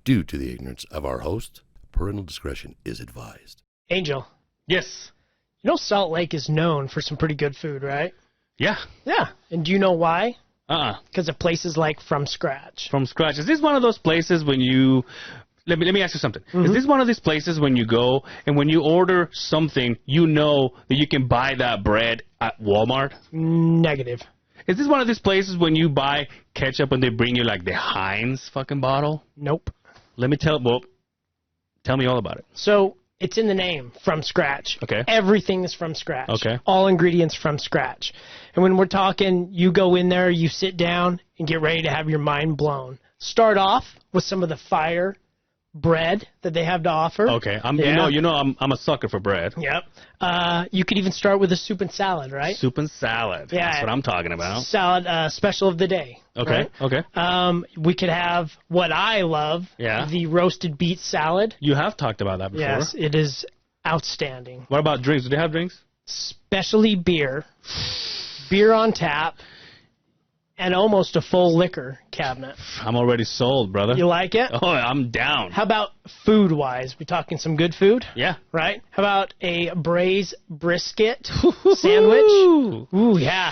Due to the ignorance of our host, parental discretion is advised. Angel, Yes. you know Salt Lake is known for some pretty good food, right? Yeah. Yeah. And do you know why? Because of places like From Scratch. From scratch. Is this one of those places when you... Let me ask you something. Mm-hmm. Is this one of these places when you go and when you order something, you know that you can buy that bread at Walmart? Negative. Is this one of these places when you buy ketchup and they bring you like the Heinz fucking bottle? Nope. Tell me all about it. So it's in the name, From Scratch. Okay. Everything is from scratch. Okay. All ingredients from scratch. And when we're talking, you go in there, you sit down, and get ready to have your mind blown. Start off with some of the fire bread that they have to offer. Okay. I'm a sucker for bread. Yep. You could even start with a soup and salad, right? Soup and salad. Yeah. That's what I'm talking about. Salad special of the day. Okay. Right? Okay. We could have what I love, Yeah. the roasted beet salad. You have talked about that before. Yes, it is outstanding. What about drinks? Do they have drinks? Specialty beer on tap, and almost a full liquor cabinet. I'm already sold, brother. You like it? Oh, I'm down. How about food-wise? We talking some good food? Yeah. Right? How about a braised brisket sandwich? Ooh, yeah.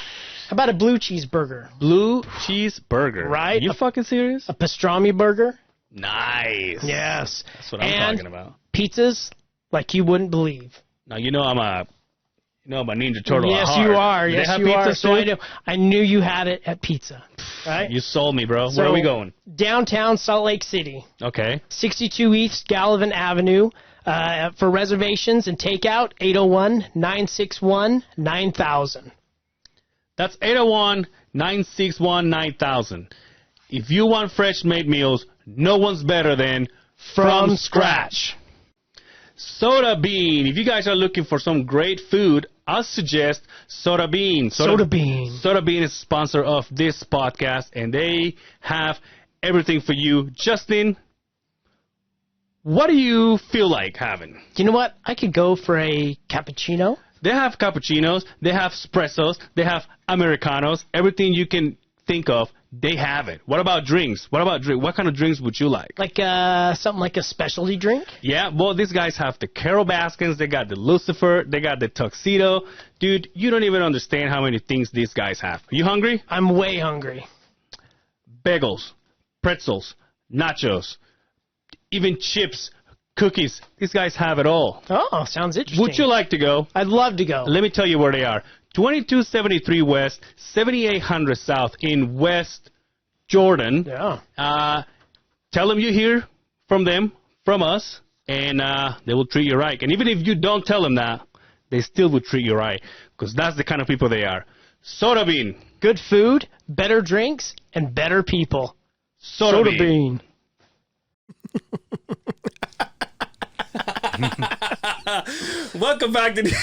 How about a blue cheeseburger? Blue cheeseburger. Right. You fucking serious? A pastrami burger? Nice. Yes. That's what I'm talking about. Pizzas like you wouldn't believe. Now I'm a Ninja Turtle. Yes, at heart. you are. Do they Yes, have you pizza are. So too? I knew. I knew you had it at pizza. Right? You sold me, bro. So, Where are we going? Downtown Salt Lake City. Okay. 62 East Gallivan Avenue. For reservations and takeout, 801-961-9000. That's 801-961-9000. If you want fresh made meals, no one's better than From Scratch. Soda Bean. If you guys are looking for some great food, I suggest Soda Bean. Soda Bean. Soda Bean is a sponsor of this podcast, and they have everything for you. Justin, what do you feel like having? You know what? I could go for a cappuccino. They have cappuccinos, they have espressos, they have Americanos, everything you can think of, they have it. What about drinks? What kind of drinks would you like? Like something like a specialty drink? Yeah, well, these guys have the Carol Baskins, they got the Lucifer, they got the Tuxedo. Dude, you don't even understand how many things these guys have. You hungry? I'm way hungry. Bagels, pretzels, nachos, even chips, cookies. These guys have it all. Oh, sounds interesting. Would you like to go? I'd love to go. Let me tell you where they are. 2273 West, 7800 South in West Jordan. Yeah. Tell them you hear from them, from us, and they will treat you right. And even if you don't tell them that, they still will treat you right, because that's the kind of people they are. Soda Bean. Good food, better drinks, and better people. Soda Bean. Welcome back to the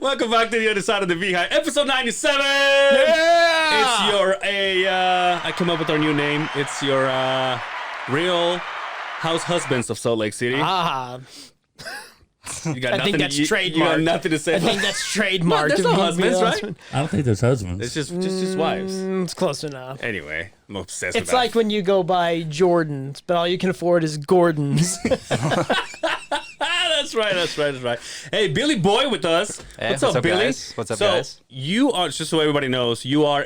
Welcome back to the other side of the Beehive, episode 97. Yeah! It's your I came up with our new name. It's your Real House Husbands of Salt Lake City. Ah, You got I nothing. think that's You trademarked. got nothing to say. I think that's trademarked. There's no husbands, right? I don't think there's husbands. It's just wives. It's close enough. Anyway, I'm obsessed with It's that. like when you go buy Jordans, but all you can afford is Gordons. That's right. Hey, Billy Boy with us. Hey, what's up, Billy? guys? What's up, so, guys? you are, just so everybody knows, you are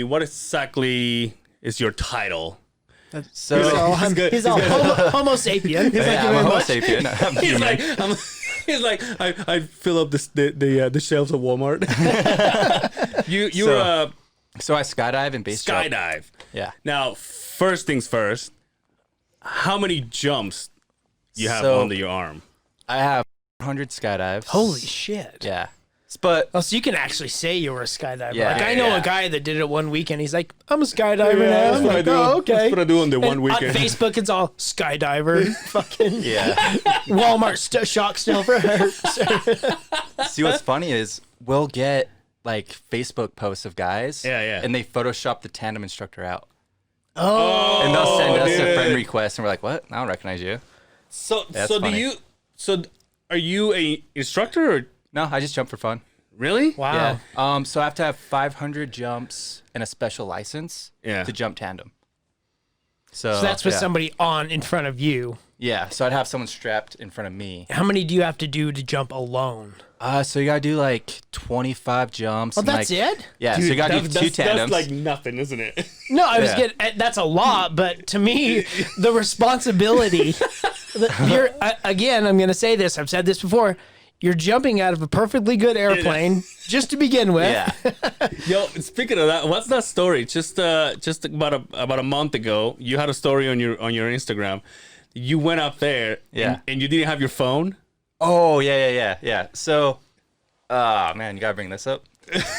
what exactly is your title? So, He's all homo sapien. He's yeah, I'm a Homo sapien. I'm human. He's like, I fill up the shelves of Walmart. So I skydive and base jump. Skydive. Yeah. Now, first things first, how many jumps you have So- under your arm? I have 100 skydives. Holy shit. Yeah. But Oh, so you can actually say you were a skydiver. Yeah, like I know yeah. a guy that did it one weekend. He's like, I'm a skydiver now. I'm like, oh, okay. That's what I do on the one And weekend. on Facebook, it's all skydiver. Fucking yeah. Walmart shock stopper. See, what's funny is we'll get like Facebook posts of guys. Yeah. And they Photoshop the tandem instructor out. Oh. And they'll send us dude. a friend request and we're like, what? I don't recognize you. So That's so funny. are you a instructor or No, I just jump for fun. really? Wow. Yeah. So I have to have 500 jumps and a special license Yeah. to jump tandem. So that's with yeah. somebody on in front of you. Yeah, so I'd have someone strapped in front of me. How many do you have to do to jump alone? So you gotta do like 25 jumps. Oh, and, that's like, it? Yeah, so you gotta do two tandems. That's like nothing, isn't it? No, I was Yeah. getting that's a lot, but to me, the responsibility. Again, I'm going to say this. I've said this before. You're jumping out of a perfectly good airplane just to begin with. Yeah. Yo, speaking of that, what's that story? Just about a month ago, you had a story on your Instagram. You went up there, Yeah. and you didn't have your phone. Oh, yeah. So, man, you gotta bring this up.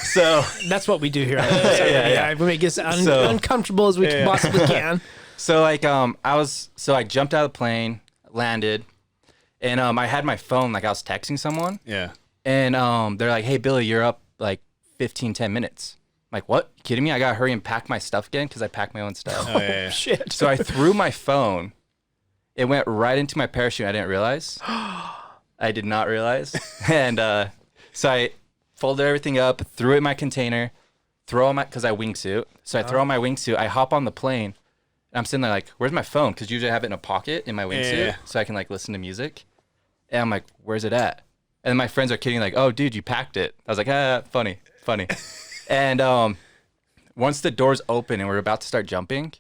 So, That's what we do here. Yeah. We make it as uncomfortable as we possibly can. so like, I jumped out of the plane, landed, and I had my phone, like I was texting someone, Yeah. and they're like, "Hey, Billy, you're up like 10 minutes." I'm like, what? You kidding me? I gotta hurry and pack my stuff again because I pack my own stuff. Oh, yeah. Shit. So I threw my phone. It went right into my parachute. I didn't realize. I did not realize. And so I folded everything up, threw it in my container, because I wingsuit. So I throw on my wingsuit. I hop on the plane. And I'm sitting there like, where's my phone? Because usually I have it in a pocket in my wingsuit Yeah. so I can like listen to music. And I'm like, where's it at? And my friends are kidding like, oh, dude, you packed it. I was like, funny. And once the doors open and we're about to start jumping,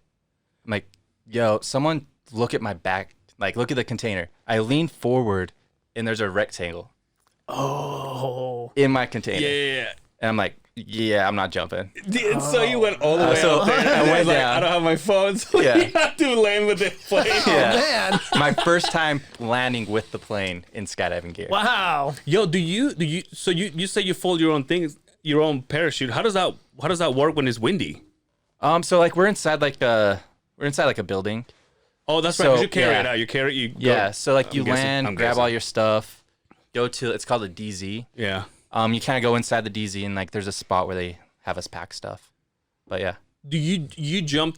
I'm like, yo, someone look at my back, like look at the container. I lean forward and there's a rectangle in my container. Yeah. And I'm like, yeah, I'm not jumping. So you went all the way so out there. I I went was like, down. I don't have my phone, so Yeah. you have to land with the plane. Yeah. Man. My first time landing with the plane in skydiving gear. Wow. Yo, do you? So you say you fold your own things, your own parachute. How does that work when it's windy? So like we're inside like a building. Oh, that's right. So, 'Cause you carry yeah. it out. You carry. You Yeah. Go, So like you I'm guessing- land, I'm grab guessing. all your stuff, go to it's called a DZ. Yeah. You kind of go inside the DZ and like there's a spot where they have us pack stuff. But yeah. Do you jump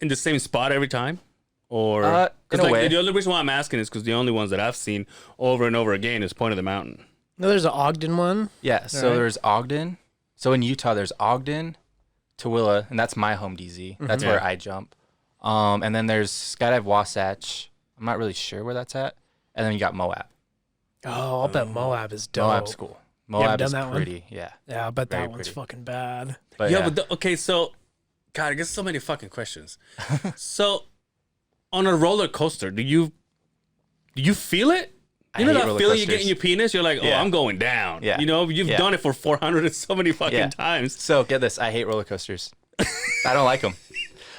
in the same spot every time, or In a way. the only reason why I'm asking is because the only ones that I've seen over and over again is Point of the Mountain. No, there's an Ogden one. Yeah. So right. there's Ogden. So in Utah there's Ogden, Tooele, and that's my home DZ. That's where I jump. And then there's Skydive Wasatch. I'm not really sure where that's at. And then you got Moab. Oh, I'll bet Moab is dope. Moab's cool. Moab done is that one? pretty. Yeah. Yeah, I bet Very that one's pretty. fucking bad. But Yeah, yeah. but okay, so God, I get so many fucking questions. So on a roller coaster, do you feel it? I You know hate that roller feeling you get in coasters. your penis? You're like, oh, Yeah. I'm going down. Yeah. You know, you've Yeah. done it for 400 and so many fucking Yeah. times. So get this. I hate roller coasters. I don't like them.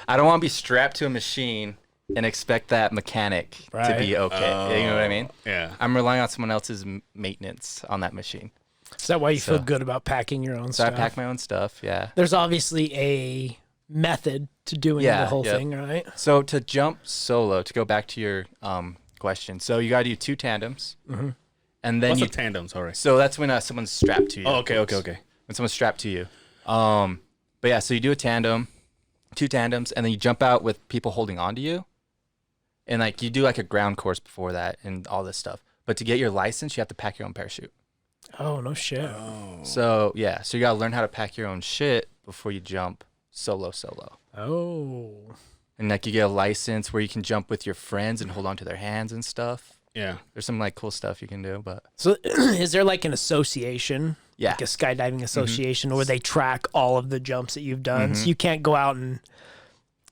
I don't want to be strapped to a machine and expect that mechanic to Right. be okay. You know what I mean? Yeah. I'm relying on someone else's maintenance on that machine. Is that why you feel So- good about packing your own So stuff? I pack my own stuff. Yeah. There's obviously a method to doing Yeah, the whole yep. thing, right? So to jump solo, to go back to your question, so you got to do two tandems, and then What's you. a tandem? Sorry. So that's when someone's strapped to you. Oh, okay. When someone's strapped to you. But yeah, so you do a tandem, two tandems, and then you jump out with people holding on to you. And like you do like a ground course before that and all this stuff. But to get your license, you have to pack your own parachute. Oh, no shit. So yeah, so you gotta learn how to pack your own shit before you jump solo. Oh. And like you get a license where you can jump with your friends and hold on to their hands and stuff. Yeah. There's some like cool stuff you can do, but So is there like an association, yeah. like a skydiving association, where they track all of the jumps that you've done? So you can't go out and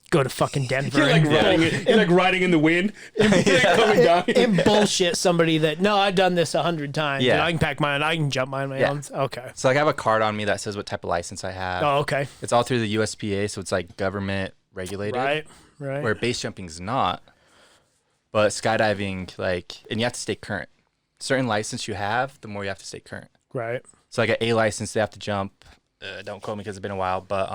go to fucking Denver You're like and, you're like riding in the wind. You're coming down. and bullshit somebody that, no, I've done this 100 times. Yeah. And I can pack mine. I can jump mine. Yeah. Own. Okay. So like I have a card on me that says what type of license I have. Oh, okay. It's all through the USPA, so it's like government regulated. Right. Where base jumping's not. But skydiving, like, and you have to stay current. Certain license you have, the more you have to stay current. Right. So like an A license, they have to jump. Don't quote me because it's been a while, but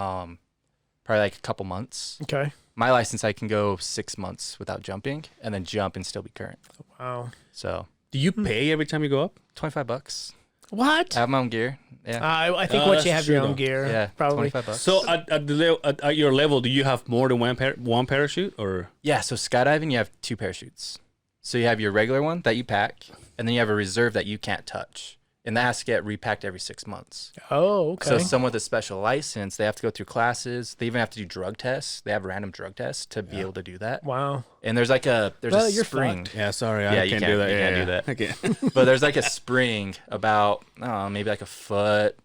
probably like a couple months. Okay. My license, I can go 6 months without jumping, and then jump and still be current. Wow. So Do you pay every time you go up? $25. What? I have my own gear. Yeah. I think Oh, once that's you have true, your own though. gear, Yeah. probably. $25. So at your level, do you have more than one parachute or? Yeah, so skydiving, you have two parachutes. So you have your regular one that you pack, and then you have a reserve that you can't touch. and that has to get repacked every 6 months. Oh, okay. So someone with a special license, they have to go through classes. They even have to do drug tests. They have random drug tests to be able to do that. Wow. And there's like a You're spring. fucked. Yeah, sorry, Yeah, I you can't do that. you Yeah, can't do yeah. that. I can't. But there's like a spring about maybe like a foot,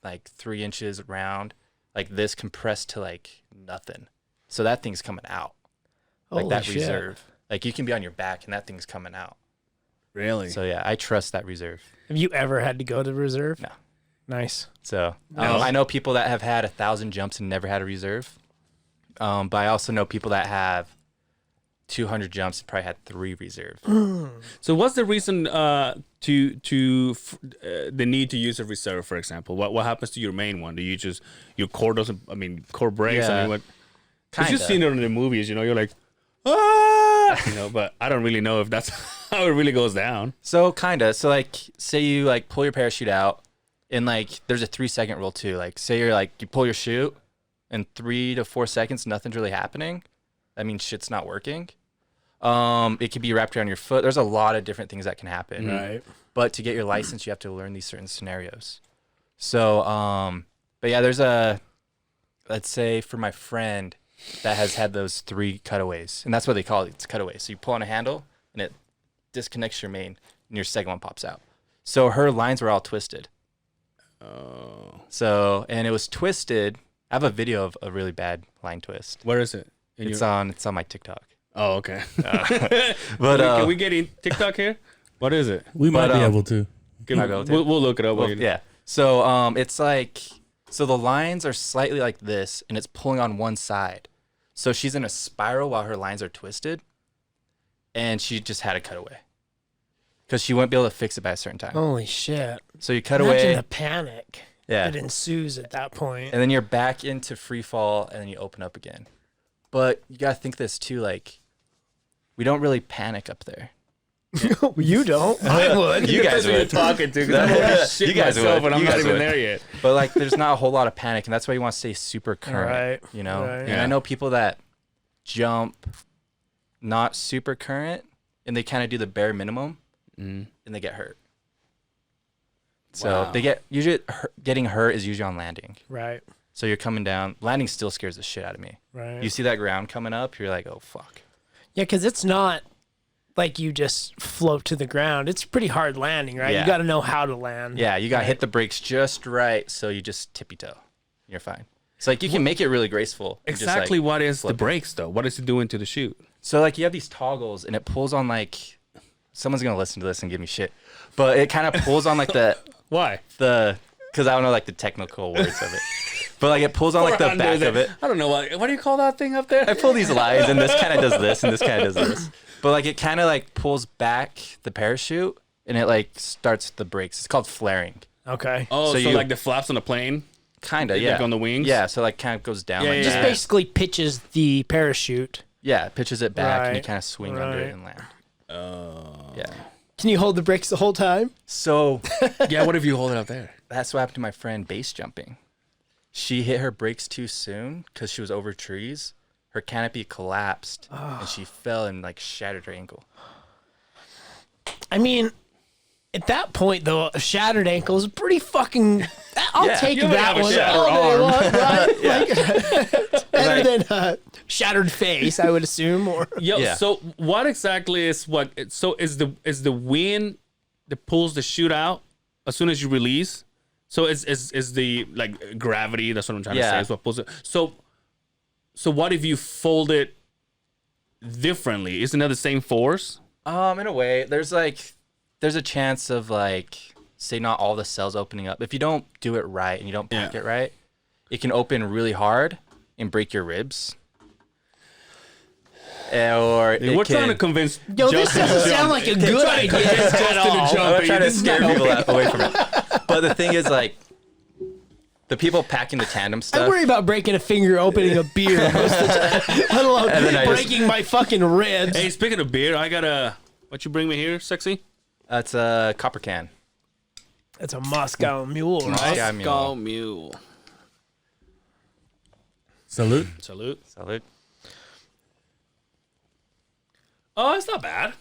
like 3 inches round, like this compressed to like nothing. So that thing's coming out, like Holy that shit. reserve. Like you can be on your back and that thing's coming out. Really? So yeah, I trust that reserve. Have you ever had to go to reserve? No. Nice. So No. I know people that have had 1,000 jumps and never had a reserve. But I also know people that have 200 jumps and probably had 3 reserve. So what's the reason the need to use a reserve, for example? What happens to your main one? Do you just your core doesn't? I mean, core breaks. I Yeah. mean, what? Because you've Kinda. seen it in the movies, you know. You're like, ah, you know. But I don't really know if that's how it really goes down. So kinda. So like, say you like pull your parachute out, and like there's a 3-second rule too. Like say you're like you pull your chute, in 3 to 4 seconds nothing's really happening. That means shit's not working. It could be wrapped around your foot. There's a lot of different things that can happen. Right. But to get your license, you have to learn these certain scenarios. So, but yeah, there's let's say for my friend that has had those 3 cutaways, and that's what they call it. It's cutaways. So you pull on a handle and it disconnects your main, and your second one pops out. So her lines were all twisted. Oh, So, and it was twisted. I have a video of a really bad line twist. where is it? It's on my TikTok. Oh, okay. But Can we get in TikTok here? What is it? We might But, be able to. Can Might we, be able to. we'll look it up. Well, yeah. So it's like so the lines are slightly like this, and it's pulling on one side. So she's in a spiral while her lines are twisted, and she just had a cutaway because she wouldn't be able to fix it by a certain time. Holy shit. So you cut Imagine away, the panic yeah, that ensues at that point. and then you're back into free fall, and then you open up again. But you gotta think this too, like we don't really panic up there. You don't. I would. You guys would. talking to. 'Cause I'm gonna shit You guys myself, would. and I'm You not guys even would. there yet. But like, there's not a whole lot of panic, and that's why you want to stay super current. Right, You know, right. and Yeah. I know people that jump not super current, and they kind of do the bare minimum, and they get hurt. So Wow. they get usually getting hurt is usually on landing. Right. So you're coming down. Landing still scares the shit out of me. Right. You see that ground coming up, you're like, oh fuck. Yeah, because it's not like you just float to the ground. It's pretty hard landing, right? Yeah. You got to know how to land. Yeah, you got to hit the brakes just right, so you just tippy toe. You're fine. It's like you can make it really graceful. and just, Exactly like, what is the flip it. brakes though? What is it doing to the chute? So like you have these toggles, and it pulls on like someone's gonna listen to this and give me shit, but it kind of pulls on like Why? because I don't know like the technical words of it, but like it pulls on like the back of it. I don't know what do you call that thing up there? I pull these lines, and this kind of does this, and this kind of does this, but like it kind of like pulls back the parachute, and it like starts the brakes. It's called flaring. Okay. Oh, so, So you- like the flaps on the plane? Kinda, Like yeah. on the wings? Yeah, so like kind of goes down. Yeah, like yeah, Just that. yeah. basically pitches the parachute. Yeah, it pitches it back, and you Right, kind of swing under right. it and land. Oh. Yeah. Can you hold the brakes the whole time? So Yeah, what if you hold it up there? that's what happened to my friend base jumping. She hit her brakes too soon because she was over trees. Her canopy collapsed, and she fell and like shattered her ankle. I mean, at that point, though, a shattered ankle is pretty fucking. I'll Yeah. take You only that have a one shattered all day arm. long, right? Yeah. Like, better Like- than a shattered face, I would assume. Or Yo, Yeah. so what exactly is what? So is the wind that pulls the chute out as soon as you release? So is the like gravity? That's what I'm trying to say. Yeah. Is what pulls it. So what if you fold it differently? Isn't that the same force? In a way, there's a chance of like, say, not all the cells opening up. If you don't do it right and you don't pack Yeah. it right, it can open really hard and break your ribs. Or it We're can, trying to convince. yo, this Justin to doesn't jump. sound like a good idea at all. I'm not trying to scare No. people away from it. But the thing is, like, the people packing the tandem I stuff. worry about breaking a finger opening a beer most of the time, let alone And then I just- breaking my fucking ribs. Hey, speaking of beer, I got a. What you bring me here, sexy? That's a copper can. It's a Moscow Mule, right? Moscow Mule. Moscow Mule. Salute. Salute. Salute. Oh, it's not bad.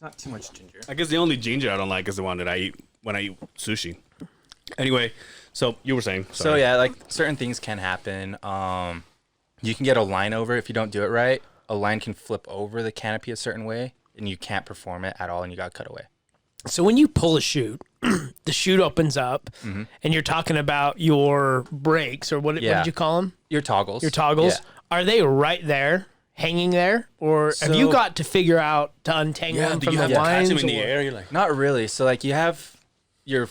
Not too much ginger. I guess the only ginger I don't like is the one that I eat when I eat sushi. Anyway, so you were saying. So Sorry. yeah, like certain things can happen. You can get a line over if you don't do it right. A line can flip over the canopy a certain way, and you can't perform it at all, and you got cut away. So when you pull a chute, the chute opens up, and you're talking about your brakes, or what Yeah. did you call them? Your toggles. Your toggles. Yeah. Are they right there, hanging there, or have you So- got to figure out to untangle them do from you the have to catch lines? them in the or- air? You're like, Not really. So like you have your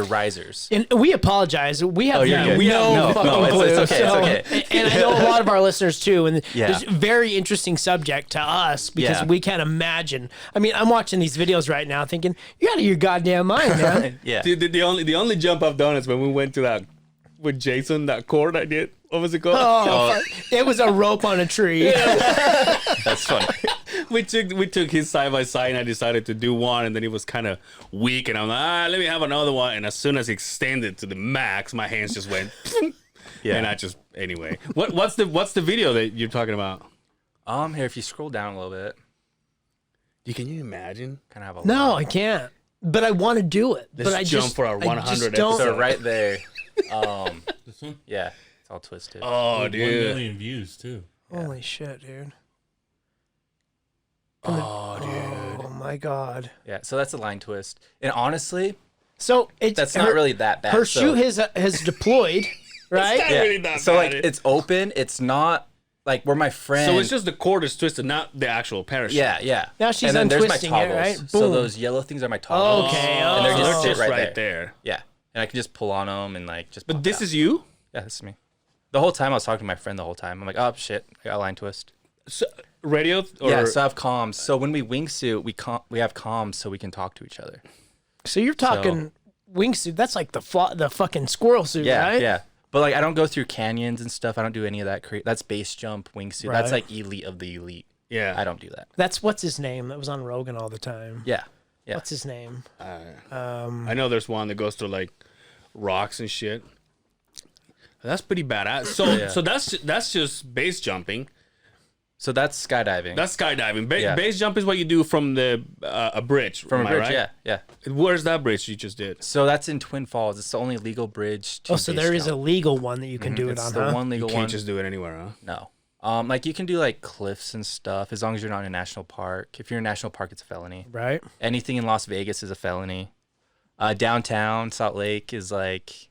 risers. And we apologize. We have you're good. no fucking no, clue. it's okay, it's okay. And I know a lot of our listeners too. And Yeah. it's a very interesting subject to us because Yeah. we can't imagine. I mean, I'm watching these videos right now thinking, you're out of your goddamn mind, man. Yeah. Dude, the only jump I've done is when we went to that with Jason, that court I did. What was it called? Oh, it was a rope on a tree. That's funny. we took his side by side, and I decided to do one, and then he was kind of weak, and I'm like, let me have another one. And as soon as he extended to the max, my hands just went. Yeah. And I just anyway. What's the video that you're talking about? Here, if you scroll down a little bit, Can you imagine? kind of have a No, line. I can't. But I want to do it. Let's but I jump just for our I 100 just don't. So episode. right there, This one? yeah, it's all twisted. Oh, 1 dude. million views too. Holy shit, dude. Oh, dude. Oh my god. Yeah, so that's a line twist. And honestly, So it's that's not really that bad. Her so, shoe has deployed, right? not yeah. really that so bad. like it's open. It's not like where my friend. So it's just the cord is twisted, not the actual parachute. yeah. Now she's and then there's my untwisting it, toggles. right? So Boom. those yellow things are my toggles. Okay, and they're oh. just, Just sit right there. there. Yeah, and I can just pull on them and like just. But pop this out. is you? Yeah, this is me. The whole time I was talking to my friend. The whole time I'm like, oh shit, I got a line twist. So, radio? Or, Yeah, so I have comms. So when we wingsuit, we have comms so we can talk to each other. So you're talking wingsuit. That's like the fucking squirrel suit, Yeah, right? yeah. But like I don't go through canyons and stuff. I don't do any of that. That's base jump wingsuit. Right. That's like elite of the elite. yeah. I don't do that. That's what's his name that was on Rogan all the time. Yeah, yeah. What's his name? I know there's one that goes through like rocks and shit. That's pretty badass. So Yeah. so that's just base jumping. So that's skydiving. That's skydiving. Yeah. Base jump is what you do from the a bridge. from am a I bridge. right? Yeah, yeah. Where's that bridge you just did? So that's in Twin Falls. It's the only legal bridge. To Oh, so base there is a jump. legal one that you can do it It's on, the huh? one You legal can't one. just do it anywhere, huh? No. Like you can do like cliffs and stuff as long as you're not in a national park. If you're in a national park, it's a felony. Right? Anything in Las Vegas is a felony. Downtown Salt Lake is like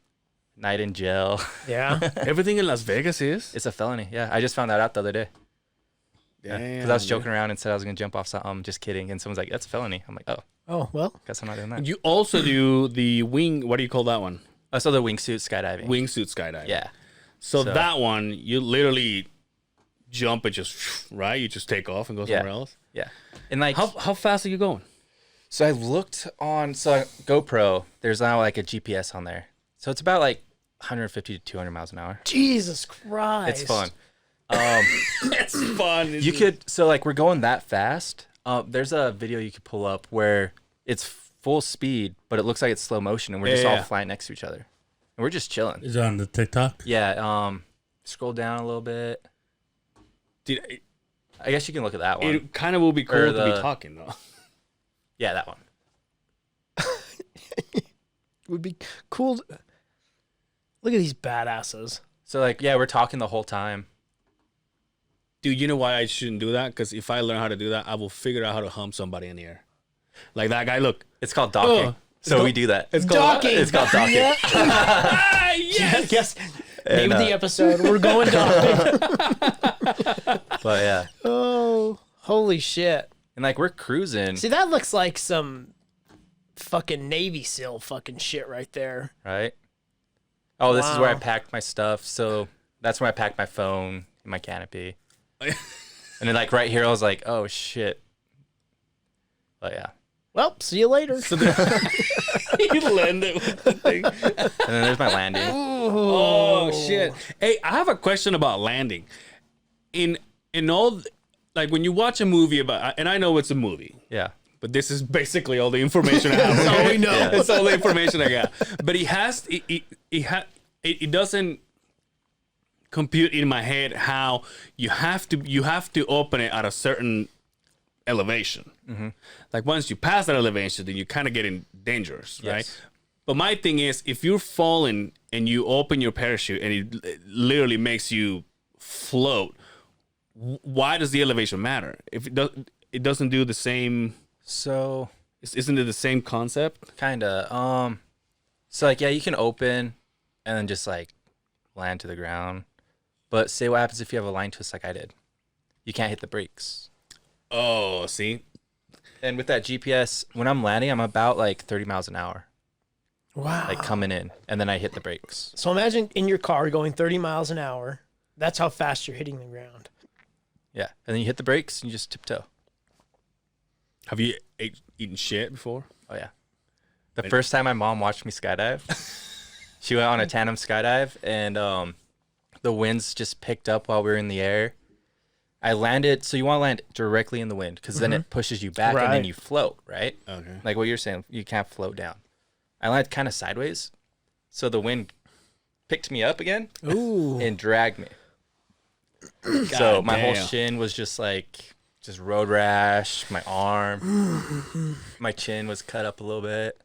night in jail. Yeah. Everything in Las Vegas is? It's a felony. Yeah, I just found that out the other day. Yeah. Because I was joking around and said I was gonna jump off something. Just kidding. And someone's like, "That's a felony." I'm like, "Oh, Oh, well. guess I'm not doing that." You also do the wing. What do you call that one? So the wingsuit skydiving. Wingsuit skydiving. Yeah. So So- that one, you literally jump and just right. You just take off and go Yeah. somewhere else. Yeah. And like, How fast are you going? so I looked on GoPro. There's now like a GPS on there, so it's about like 150 to 200 miles an hour. Jesus Christ. It's fun. It's fun. You could like we're going that fast. There's a video you could pull up where it's full speed, but it looks like it's slow motion, and we're just Yeah. all flying next to each other, and we're just chilling. Is it on the TikTok? Yeah. Scroll down a little bit. Dude, I guess you can look at that one. it kind of will be cool Or to be the- talking though. Yeah, that one. It would be cool. Look at these badasses. So like, yeah, we're talking the whole time. Dude, you know why I shouldn't do that? Because if I learn how to do that, I will figure out how to hump somebody in the air. Like that guy. Look. It's called docking. Oh, So we do that. It's called Docking. It's called docking. Yeah. Ah, yes. Yes. Name of And, the episode. We're going docking. But yeah, Oh, holy shit. and like we're cruising, See, that looks like some fucking Navy SEAL fucking shit right there. right? Oh, this is where I Wow. packed my stuff. So that's where I packed my phone and my canopy. And then like right here, I was like, oh shit. But yeah, Well, see you later. You landed with the thing. and then there's my landing. Oh shit! Hey, I have a question about landing. In all, like when you watch a movie about, and I know it's a movie, Yeah, but this is basically all the information I have. That's all we know. Yeah. That's all the information I got. But it doesn't compute in my head how you have to open it at a certain elevation. Like once you pass that elevation, then you kind of getting dangerous, right? Yes. But my thing is, if you're falling and you open your parachute and it literally makes you float, why does the elevation matter? If it doesn't do the same. So Isn't it the same concept? kind of. So like, yeah, you can open and then just like land to the ground. But say what happens if you have a line twist like I did? You can't hit the brakes. Oh, see, And with that GPS, when I'm landing, I'm about like 30 miles an hour, Wow. like coming in, and then I hit the brakes. So imagine in your car going 30 miles an hour. That's how fast you're hitting the ground. Yeah, and then you hit the brakes and you just tiptoe. have you eaten shit before? Oh yeah. The first time my mom watched me skydive, she went on a tandem skydive, and the winds just picked up while we were in the air. I landed, so you want to land directly in the wind because then it pushes you back and then Right. you float, right? Okay. Like what you're saying, you can't float down. I landed kind of sideways, so the wind picked me up again Ooh. and dragged me. So my whole damn. shin was just like road rash. My arm, my chin was cut up a little bit.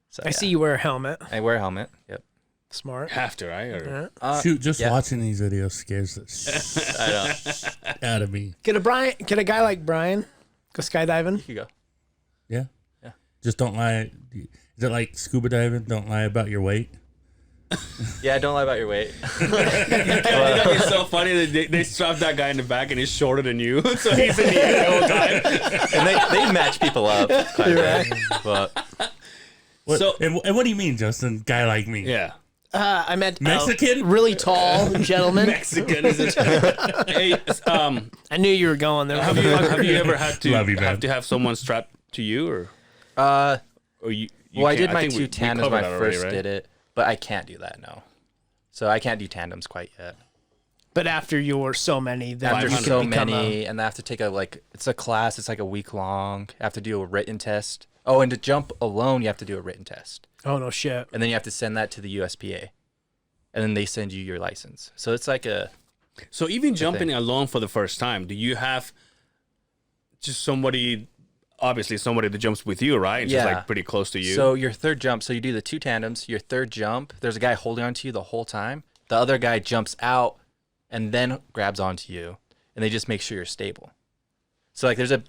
So I yeah. see you wear a helmet. I wear a helmet. Yep. Smart. Have to, right? Or, Shoot, just yeah. watching these videos scares the shit I know. out of me. Can a guy like Brian go skydiving? You go. Yeah. Yeah. Just don't lie. Is it like scuba diving? Don't lie about your weight. Yeah, don't lie about your weight. it's so funny that they strap that guy in the back and he's shorter than you, so he's in the air the whole time. And they match people up quite a bit. But What, So- and what do you mean, Justin? Guy like me? Yeah. I meant Mexican? really tall gentleman. Mexican is it? Hey, I knew you were going there. have you ever had to Love you, man. have someone strapped to you, or you well, I can't? did my think we 2 tandems covered when I that already, first right? did it, but I can't do that now. So I can't do tandems quite yet. But after you're so many, then After you can so become many, and I have to take it's a class. It's like a week long. I have to do a written test. Oh, and to jump alone, you have to do a written test, Oh no shit. and then you have to send that to the USPA, and then they send you your license. So it's like So even jumping thing. alone for the first time, do you have just somebody that jumps with you, right? And just Yeah. like pretty close to you. So your third jump, so you do the 2 tandems, your third jump, there's a guy holding onto you the whole time. The other guy jumps out and then grabs onto you, and they just make sure you're stable. So like there's a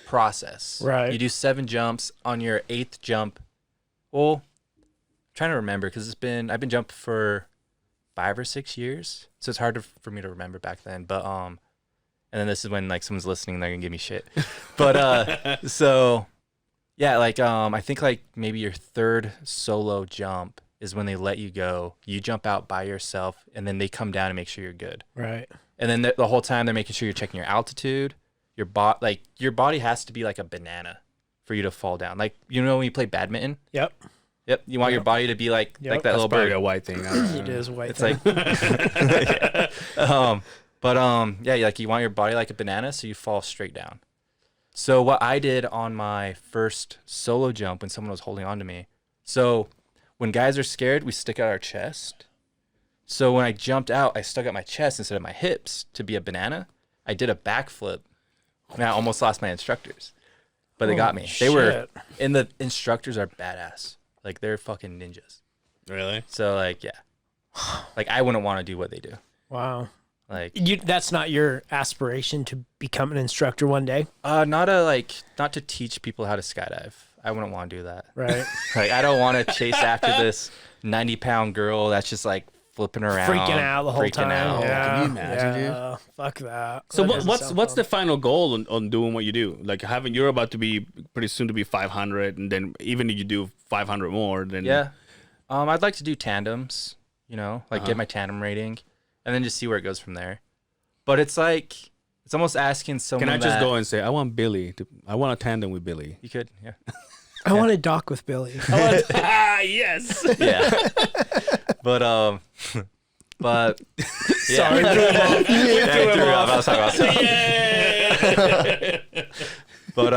process. Right. You do 7 jumps. On your 8th jump, well, I'm trying to remember because I've been jumping for 5 or 6 years. So it's hard for me to remember back then. But and then this is when like someone's listening, they're gonna give me shit. But so yeah, like I think like maybe your 3rd solo jump is when they let you go. You jump out by yourself, and then they come down and make sure you're good. Right. And then the whole time they're making sure you're checking your altitude. Your body has to be like a banana for you to fall down. Like when you play badminton. Yep. Yep. You want your body to be like Yep. that little probably bird. a white thing. It is white. It's like, yeah, like you want your body like a banana, so you fall straight down. So what I did on my first solo jump when someone was holding on to me. So when guys are scared, we stick out our chest. So when I jumped out, I stuck out my chest instead of my hips to be a banana. I did a backflip, and I almost lost my instructors, but they got me. They were, and the instructors are badass. Like they're fucking ninjas. Really? So like, yeah, like I wouldn't want to do what they do. Wow. Like, That's not your aspiration to become an instructor one day, not to teach people how to skydive. I wouldn't want to do that. right? Like, I don't want to chase after this 90-pound girl that's just like flipping around, Freaking out the whole freaking time. out. Yeah. Can you imagine, yeah. Fuck that. So That doesn't what's sound what's fun. the final goal on doing what you do? Like you're about to be pretty soon to be 500, and then even if you do 500 more, then Yeah. I'd like to do tandems, get my tandem rating, and then just see where it goes from there. But it's like, it's almost asking someone. Can I just that- go and say I want I want a tandem with Billy? You could, yeah. I want to dock with Billy. Yes. Yeah. But yeah. Sorry. Yeah, I threw him off. I was talking about something. But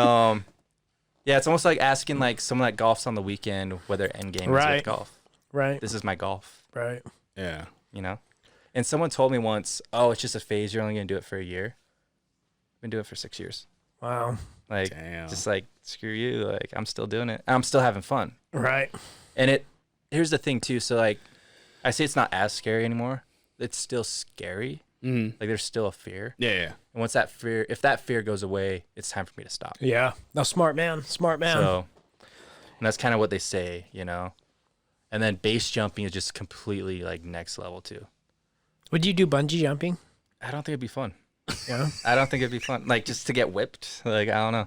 yeah, it's almost like asking like someone that golfs on the weekend whether end game is Right. with golf. Right. This is my golf, Right. Yeah. And someone told me once, "Oh, it's just a phase. You're only gonna do it for a year." I've been doing it for 6 years. Wow. Like, Damn. just like, screw you. Like, I'm still doing it. I'm still having fun. Right. And here's the thing too. So like, I say it's not as scary anymore. It's still scary. Mm-hmm. Like there's still a fear. Yeah. And once that fear, if that fear goes away, it's time for me to stop. Yeah. No, smart man. Smart man. So, and that's kind of what they say, you know. And then base jumping is just completely like next level too. Would you do bungee jumping? I don't think it'd be fun. Yeah. I don't think it'd be fun. Like just to get whipped. Like I don't know.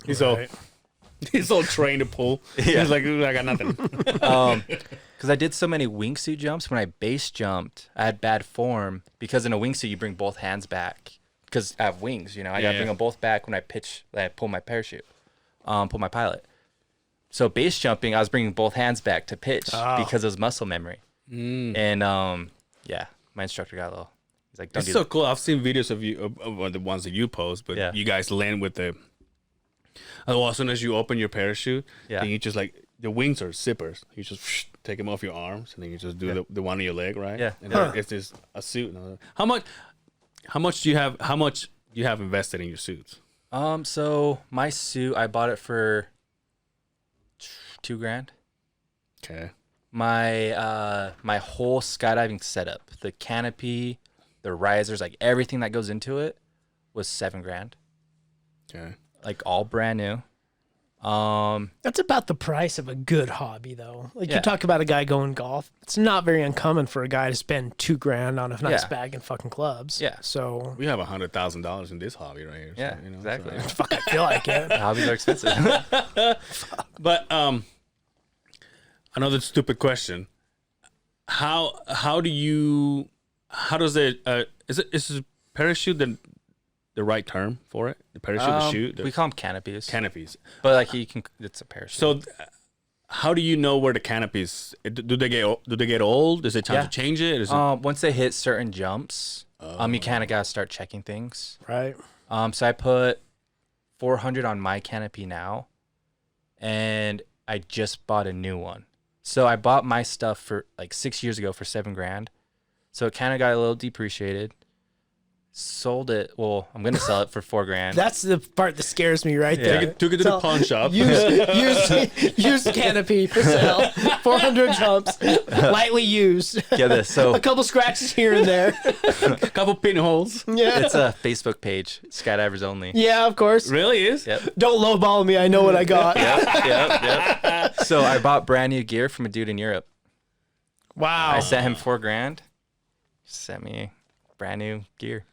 He's all trained to pull. Yeah. He's like, "Ooh, I got nothing." Because I did so many wingsuit jumps. When I base jumped, I had bad form because in a wingsuit you bring both hands back because I have wings. You know, I gotta bring them both back when I pitch. I pull my parachute, pull my pilot. So base jumping, I was bringing both hands back to pitch because it was muscle memory. And yeah, my instructor got a little. He's like, "Don't It's do so that." cool. I've seen videos of you of the ones that you post, but you guys land with the. Well, as soon as you open your parachute, then you just like the wings are zippers. You just take them off your arms, and then you just do the one on your leg, right? Yeah. And it's just a suit. How much do you have? How much you have invested in your suits? So my suit, I bought it for $2,000. Okay. My whole skydiving setup, the canopy, the risers, like everything that goes into it, was $7,000. Okay. Like all brand new. That's about the price of a good hobby, though. Like Yeah. you talk about a guy going golf. It's not very uncommon for a guy to spend $2,000 on a nice bag and fucking clubs. Yeah. So We have $100,000 in this hobby right here. Yeah, so, you know, exactly. so- fuck, I feel like it. Hobbies are expensive. But another stupid question. How does it is a parachute the right term for it? The parachute, the chute, We call them canopies. canopies. But like it's a parachute. So how do you know where the canopies do they get old? Is it time Yeah. to change it? Is it Once they hit certain jumps, you kind of gotta start checking things. Right. So I put 400 on my canopy now, and I just bought a new one. So I bought my stuff for like 6 years ago for $7,000. So it kind of got a little depreciated. Sold it. Well, I'm gonna sell it for $4,000. That's the part that scares me right there. took it to the pawn shop? Used canopy for sale. 400 jumps. Lightly used. Get this. So A couple scratches here and there. A couple pinholes. Yeah. it's a Facebook page, skydivers only. Yeah, of course. Really is? Yep. Don't lowball me. I know what I got. Yep. So I bought brand new gear from a dude in Europe. Wow. I sent him $4,000. Sent me brand new gear.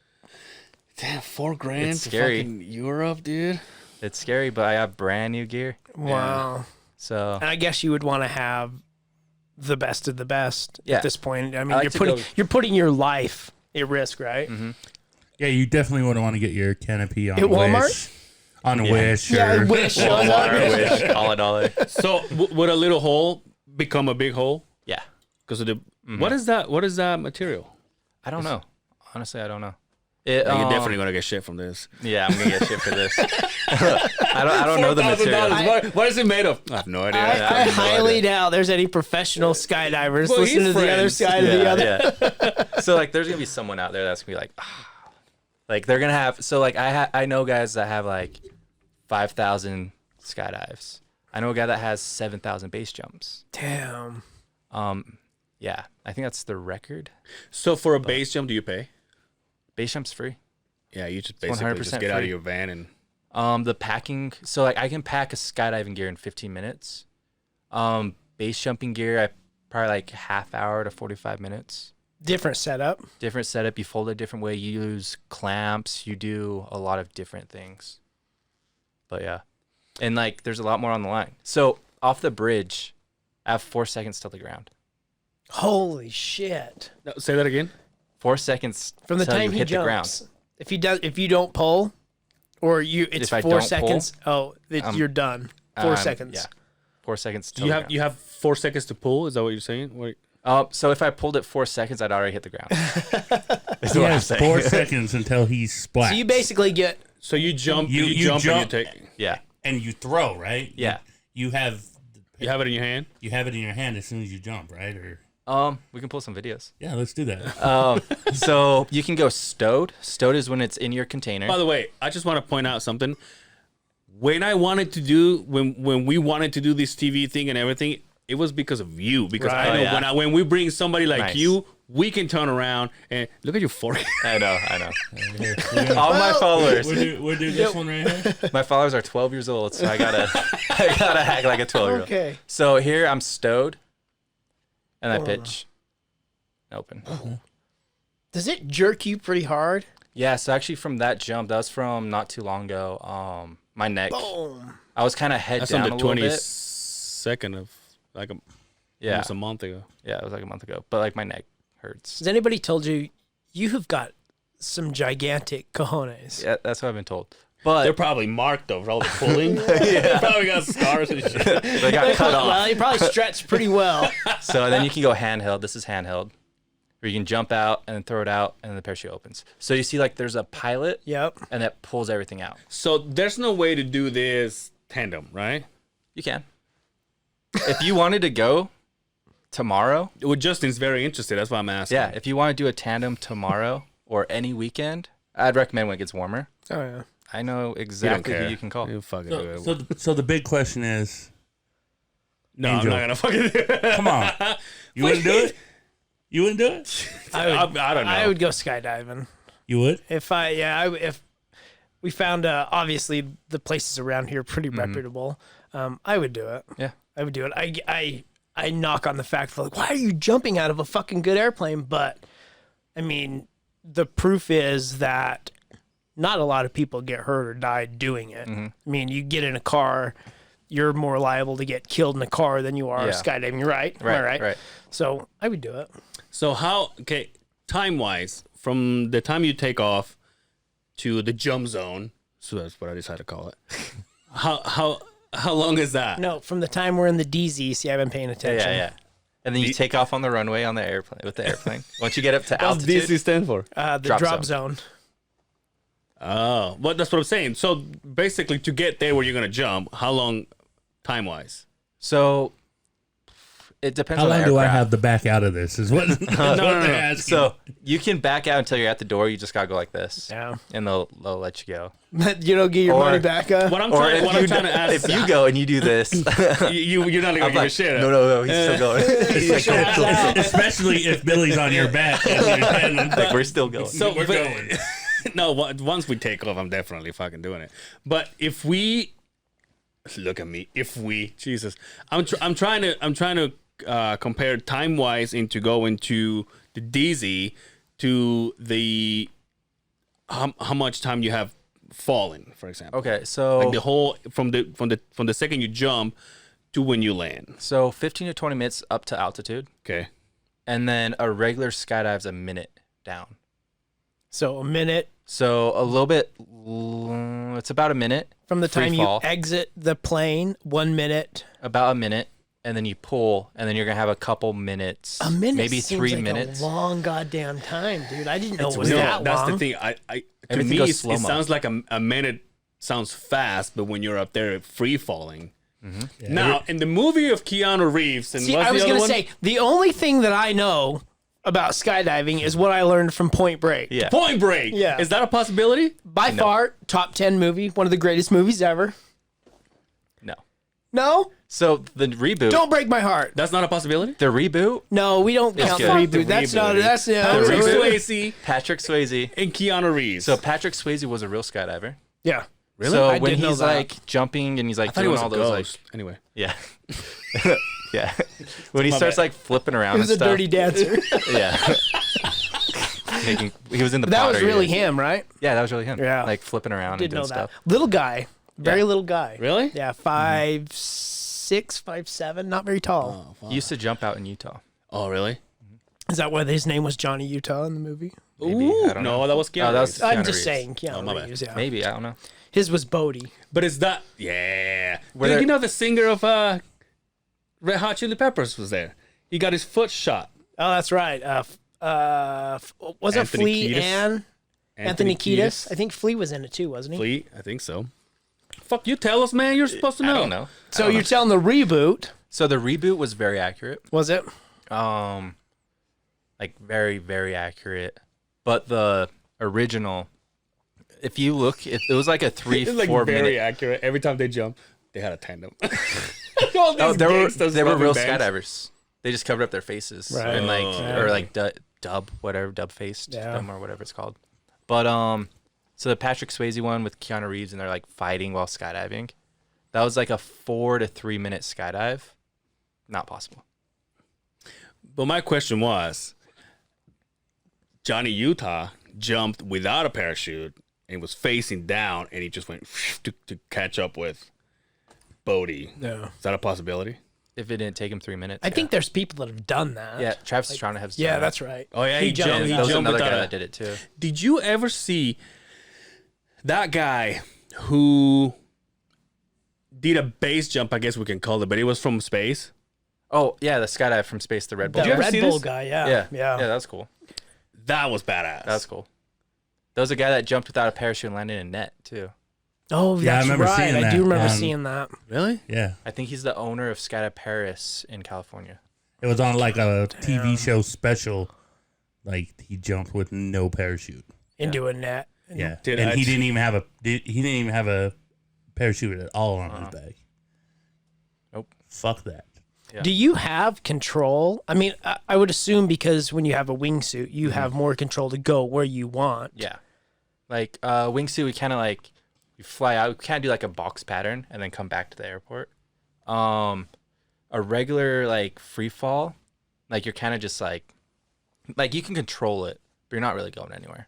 Damn, $4,000 It's to scary. fucking Europe, dude. It's scary, but I have brand new gear. Wow. So And I guess you would want to have the best of the best Yeah. at this point. I mean, like you're to putting go- you're putting your life at risk, right? Mm-hmm. Yeah, you definitely would want to get your canopy on At Walmart? Wish. On Wish. Yeah, or, Wish shows up. Wish, call it dollar. So would a little hole become a big hole? Yeah. Because of the what is that? What is that material? I don't know. Honestly, I don't know. You're definitely gonna get shit from this. Yeah, I'm gonna get shit for this. I don't know the material. What is it made of? I have no idea. I highly doubt there's any professional skydivers Well, listening he's to the other friends. side of the other. Yeah. So like, there's gonna be someone out there that's gonna be like, like they're gonna have. So like, I know guys that have like 5,000 skydives. I know a guy that has 7,000 base jumps. Damn. Yeah, I think that's the record. So for a base jump, do you pay? Base jump's free. Yeah, you just basically 100% just get out of free. your van and The packing. So like, I can pack a skydiving gear in 15 minutes. Base jumping gear, I probably like half hour to 45 minutes. Different setup. Different setup. You fold it a different way. You use clamps. You do a lot of different things. But yeah, and like, there's a lot more on the line. So off the bridge, I have 4 seconds till the ground. Holy shit. No, say that again. 4 seconds From the till time you he hit the ground. jumps. If you don't pull, or it's If I 4 don't seconds. You're done. 4 seconds. Yeah, 4 seconds. Do Till you the have ground. you have 4 seconds to pull? Is that what you're saying? Wait. So if I pulled it 4 seconds, I'd already hit the ground. That's He what I'm has saying. 4 seconds until he's splat. So you basically get So you jump, You jump, jump. and you take. Yeah. and you throw, right? Yeah. You have You have it in your hand. you have it in your hand as soon as you jump, right? Or We can pull some videos. Yeah, let's do that. So you can go stowed. Stowed is when it's in your container. By the way, I just want to point out something. When we wanted to do this TV thing and everything, it was because of you. Because Right. I know when we bring somebody like Nice. you, we can turn around and look at your forehead. I know. All my followers. We'll do this one right here. My followers are 12 years old, so I gotta act like a 12-year-old. Okay. So here I'm stowed, and I pitch. Open. Does it jerk you pretty hard? Yeah. So actually, from that jump, that was from not too long ago. My neck. Boom. I was kind of head That's down on a the little bit. 22nd of Yeah. almost a month ago. Yeah, it was like a month ago. But like my neck hurts. Has anybody told you you have got some gigantic cojones? Yeah, that's what I've been told. But They're probably marked though for all the pulling. They probably got scars and shit. they got cut off. Well, you probably stretched pretty well. So then you can go handheld. This is handheld. Or you can jump out and then throw it out and then the parachute opens. So you see like there's a pilot Yep. and that pulls everything out. So there's no way to do this tandem, right? You can. If you wanted to go tomorrow, Well, Justin's very interested. That's why I'm asking. yeah, if you want to do a tandem tomorrow or any weekend, I'd recommend when it gets warmer. Oh yeah. I know We don't exactly care. who you can call. You fucking do it. So the big question is, No, Angel. I'm not gonna fucking do it. come on, you wouldn't do it? You wouldn't do it? I don't know. I would go skydiving You would? if if we found obviously the places around here are pretty reputable. I would do it. Yeah. I would do it. I knock on the fact that like, why are you jumping out of a fucking good airplane? But I mean, the proof is that not a lot of people get hurt or die doing it. I mean, you get in a car, you're more liable to get killed in a car than you are Yeah. skydiving. Right? Am I right? So I would do it. So time wise, from the time you take off to the jump zone, so that's what I decided to call it. How long is that? No, from the time we're in the DZ, see, I've been paying attention. Yeah. And then you take off on the runway on the airplane with the airplane. Once you get up to What's altitude, DC stand for? The Drop drop zone. Oh, well, that's what I'm saying. So basically, to get there where you're gonna jump, how long, time wise? so it depends How on the long do I aircraft. have to back out of this? Is what, no. They're asking. So you can back out until you're at the door. You just gotta go like this, Yeah. and they'll let you go. You don't get your Or- money back. What I'm Or trying to ask, if you go and you do this, you're not gonna I'm give a like, shit. no, he's still going. He's like, Especially if Billy's on your back. And like, we're still going. So We're going. No, once we take off, I'm definitely fucking doing it. But if we look at me, Jesus, I'm trying to compare time wise into going to the DZ to the how much time you have falling, for example. Okay, so Like the whole from the second you jump to when you land. so 15 to 20 minutes up to altitude, Okay. and then a regular skydive's a minute down. So a minute So a little bit, it's about a minute. from the Free time fall. you exit the plane, 1 minute. About a minute, and then you pull, and then you're gonna have a couple minutes, A minute, maybe seems 3 like minutes. A long goddamn time, dude. I didn't know it was No, that that's long. the thing. I to Everything me, goes it slow-mo. sounds like a minute sounds fast, but when you're up there free falling. Mm-hmm. Now, in the movie of Keanu Reeves, and See, what's I was the other gonna one? say the only thing that I know about skydiving is what I learned from Point Break. Yeah. Point Break. Yeah. Is that a possibility? By far, top 10 movie, one of the greatest movies ever. No. No, So the reboot. don't break my heart. That's not a possibility. The reboot. No, we don't count the good. reboot. That's not. That's Patrick Swayze Patrick Swayze. and Keanu Reeves. So Patrick Swayze was a real skydiver. yeah. Really? So I when did know he's that. like jumping and he's like I thought he doing was all a those ghost. like Anyway, yeah, yeah. When he my starts bad. like flipping around He and was a stuff. dirty dancer. Yeah. He was in the. That was Pottery really years. him, right? Yeah, that was really him. Yeah. Like flipping around Did and know doing that. stuff. Little guy, very Yeah. little guy. really? Yeah, 5'6", 5'7", not very tall. He used to jump out in Utah. Oh, really? Is that why his name was Johnny Utah in the movie? Maybe. I don't know. No, that was Keanu. Oh, that was- Reeves. I'm Keanu just Reeves. saying, Keanu my bad. Reeves, yeah. Maybe I don't know. His was Bodie. But is that? Yeah. Were Dude, there- you know the singer of Red Hot Chili Peppers was there. He got his foot shot. Oh, that's right. Was it Anthony Flea Kiedis? and Anthony Kiedis? I think Flea was in it too, wasn't he? Flea, I think so. Fuck, you tell us, man. You're supposed to know. I don't know. So you're telling the reboot, So the reboot was very accurate. was it? Like very, very accurate. But the original, if you look, it was like a 3-4 minute. accurate. Every time they jump, they had a tandem. Oh, they were real skydivers. They just covered up their faces Right. and like Yeah. or like dub faced them or whatever it's called. But so the Patrick Swayze one with Keanu Reeves and they're like fighting while skydiving, that was like a 4 to 3 minute skydive. Not possible. But my question was, Johnny Utah jumped without a parachute and was facing down, and he just went to catch up with Bodie. No. Is that a possibility? If it didn't take him 3 minutes. I think there's people that have done that. Yeah, Travis Pastrana has. Yeah, done that's right. Oh yeah, he jumped. jumped. He That was jumped another guy without that a. did it too. Did you ever see that guy who did a base jump? I guess we can call it, but it was from space. Oh yeah, the skydive from space, the Red Bull. The you ever Red see Bull this? guy, yeah. yeah, Yeah. that was cool. That was badass. That was cool. There was a guy that jumped without a parachute and landed in a net too. Oh, Yeah, I that's remember right. seeing I that do remember on- seeing that. Really? Yeah. I think he's the owner of Skydive Paris in California. It was on like a TV show special. Like he jumped with no parachute. Into a net. Yeah. Dude, and I he j- didn't even have a parachute at all on his bag. Nope. Fuck that. Yeah. Do you have control? I mean, I would assume because when you have a wingsuit, you have more control to go where you want. Yeah. Like wingsuit, we kind of like you fly out. We kind of do like a box pattern and then come back to the airport. A regular like free fall, like you're kind of just like you can control it, but you're not really going anywhere.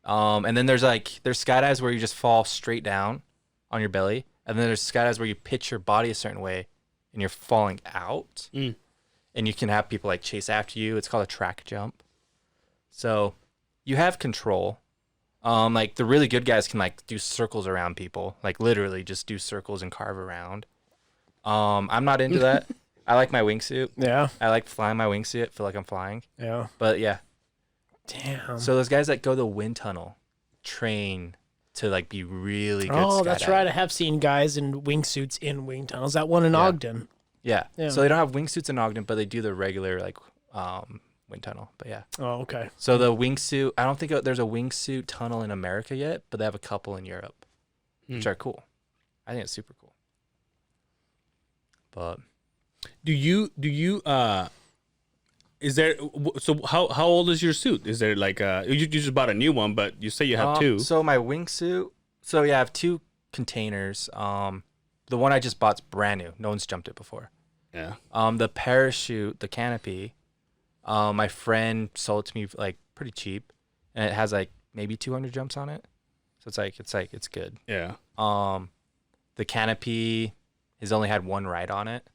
And then there's skydives where you just fall straight down on your belly, and then there's skydives where you pitch your body a certain way and you're falling out. And you can have people like chase after you. It's called a track jump. So you have control. Like the really good guys can like do circles around people, like literally just do circles and carve around. I'm not into that. I like my wingsuit. Yeah. I like flying my wingsuit. Feel like I'm flying. Yeah. But yeah. Damn. So those guys that go the wind tunnel train to like be really good. Oh, that's skydiving. right. I have seen guys in wingsuits in wind tunnels. That one in Ogden. Yeah. Yeah. So they don't have wingsuits in Ogden, but they do the regular like wind tunnel. But yeah. Oh, okay. So the wingsuit, I don't think there's a wingsuit tunnel in America yet, but they have a couple in Europe, which are cool. I think it's super cool. But Do you is there so how old is your suit? Is there like you just bought a new one, but you say you have two. So my wingsuit, so yeah, I have two containers. The one I just bought's brand new. No one's jumped it before. Yeah. The parachute, the canopy, my friend sold it to me like pretty cheap, and it has like maybe 200 jumps on it. So it's good. Yeah. The canopy has only had one ride on it,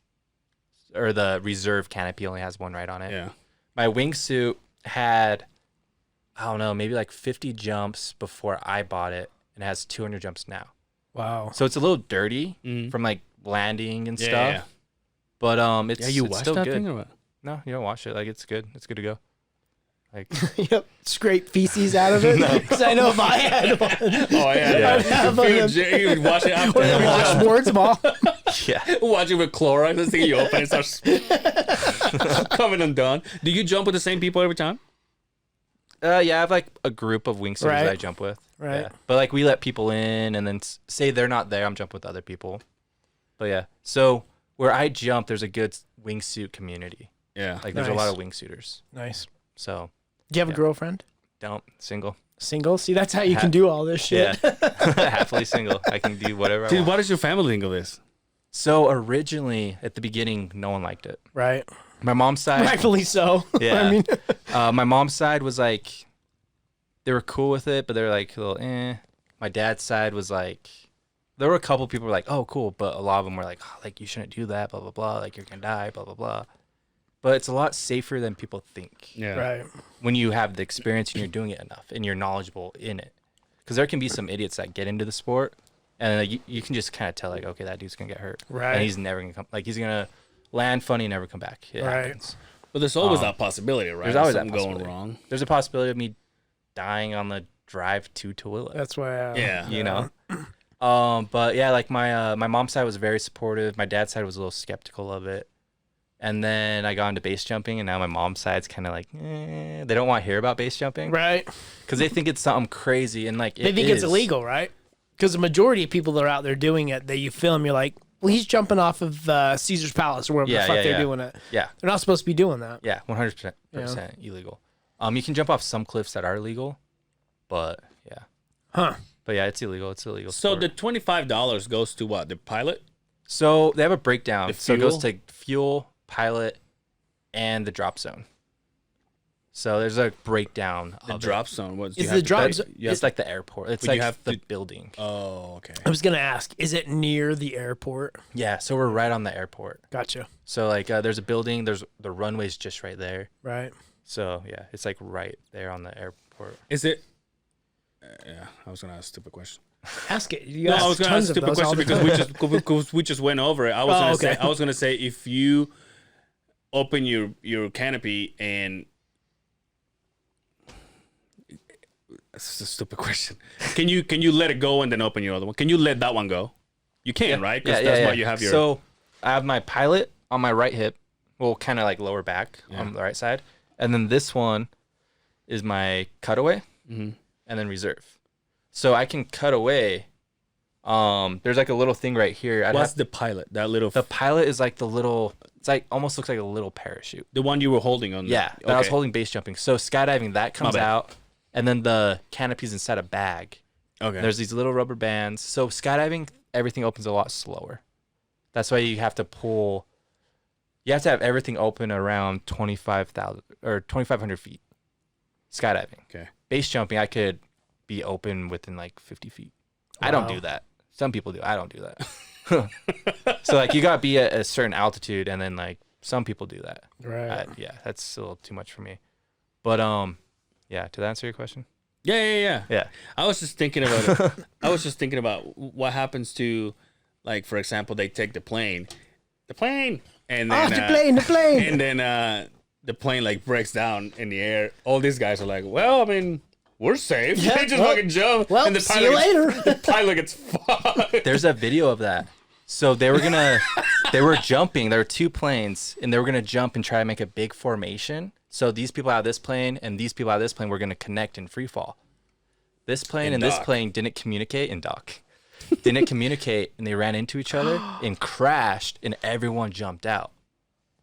or the reserve canopy only has one ride on it. Yeah. My wingsuit had, I don't know, maybe like 50 jumps before I bought it, and it has 200 jumps now. Wow. So it's a little dirty from like landing and stuff. Yeah. But it's You it's watched still that good. thing or what? No, you don't wash it. Like it's good. It's good to go. Like Yep. Scrape feces out of it. Because I know if I had one, Oh yeah. I'd have one of them. You would wash it after. With a washboards ball. yeah. Watch it with Clorox. This thing you open, it starts coming undone. Do you jump with the same people every time? Yeah, I have like a group of wingsuiters Right. that I jump with. Right. Yeah. But like we let people in, and then say they're not there, I'm jumping with other people. But yeah, so where I jump, there's a good wingsuit community. Yeah. Like there's a lot Nice. of wingsuiters. Nice. So Do you have a Yeah. girlfriend? don't single. Single? See, that's how you can do all this shit. Yeah, happily single. I can do whatever I Dude, want. what does your family think of this? So originally, at the beginning, no one liked it. Right. My mom's side, Rightfully so. Yeah. I mean, my mom's side was like, they were cool with it, but they were like a little eh. My dad's side was like, there were a couple people who were like, oh, cool, but a lot of them were like, oh, like you shouldn't do that, blah blah blah, like you're gonna die, blah blah blah. But it's a lot safer than people think Yeah. right. when you have the experience and you're doing it enough and you're knowledgeable in it. Because there can be some idiots that get into the sport and you can just kind of tell like, okay, that dude's gonna get hurt, Right. And he's never gonna come, like he's gonna land funny and never come back. It Right. happens. But there's always that possibility, right? There's always that Something possibility. going wrong. There's a possibility of me dying on the drive to Tooele. That's why. Yeah. You know. But yeah, like my mom's side was very supportive. My dad's side was a little skeptical of it. And then I got into base jumping, and now my mom's side's kind of like, they don't want to hear about base jumping. Right. Because they think it's something crazy, and like They think it's illegal, right? Because the majority of people that are out there doing it, that you film, you're like, well, he's jumping off of Caesar's Palace or wherever the fuck they're doing it. Yeah. They're not supposed to be doing that. Yeah, 100% illegal. You can jump off some cliffs that are legal, but yeah. Huh. But yeah, it's illegal. It's illegal. So sport. the $25 goes to what? The pilot? So they have a breakdown. The So it goes fuel? to fuel, pilot, and the drop zone. So there's a breakdown The of drop zone. What, Is the drop zone? It's like the airport. It's But you like have the to- building. Oh, okay. I was gonna ask, is it near the airport? Yeah, so we're right on the airport. Gotcha. So like there's a building, there's the runway's just right there. Right. So yeah, it's like right there on the airport. Is it? Yeah, I was gonna ask a stupid question. Ask it. You No, ask I was gonna ask tons a of stupid those all question the because time. because we just went over it. I was gonna say if you open your canopy and it's a stupid question. Can you let it go and then open your other one? Can you let that one go? You can, right? Because that's why you have your. So I have my pilot on my right hip, well, kind of like lower back on the right side, and then this one is my cutaway, and then reserve. So I can cut away. There's like a little thing right here. What's the pilot? That little. The pilot is like the little. It's like almost looks like a little parachute. The one you were holding on. Yeah, that I was holding base jumping. So skydiving, that comes bad. out, and then the canopy's inside a bag. Okay. There's these little rubber bands. So skydiving, everything opens a lot slower. That's why you have to pull. You have to have everything open around 25,000 or 2,500 feet. Skydiving. Okay. Base jumping, I could be open within like 50 feet. I don't Wow. do that. Some people do. I don't do that. So like you gotta be at a certain altitude, and then like some people do that. Right. Yeah, that's a little too much for me. But yeah. To answer your question. Yeah. Yeah. I was just thinking about it. I was just thinking about what happens to, like, for example, they take the plane, and then the plane. and then the plane like breaks down in the air. All these guys are like, well, I mean, we're safe. Yeah, They just well- fucking jump. well, and the see you pilot later. Gets, the pilot gets fucked. There's a video of that. So they were jumping. There were two planes, and they were gonna jump and try to make a big formation. So these people out of this plane and these people out of this plane were gonna connect in free fall. This plane and this dock. plane didn't communicate in dock. Didn't communicate, and they ran into each other and crashed, and everyone jumped out.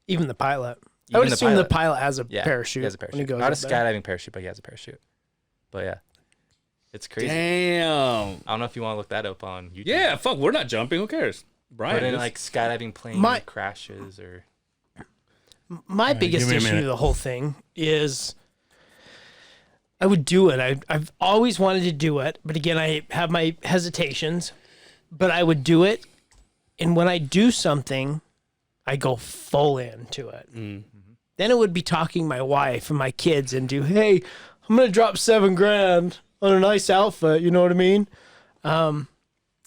Even the pilot. I Even would the assume pilot. the pilot has a Yeah, parachute. He has a when he parachute. goes Not a up there. skydiving parachute, but he has a parachute. But yeah, it's crazy. Damn. I don't know if you want to look that up on YouTube. Yeah, fuck, we're not jumping. Who cares? Brian. Put in is. like skydiving plane My- crashes or. My biggest give me a issue minute. with the whole thing is I would do it. I've always wanted to do it, but again, I have my hesitations. But I would do it, and when I do something, I go full into it. Then it would be talking my wife and my kids into, hey, I'm gonna drop $7,000 on a nice outfit. You know what I mean?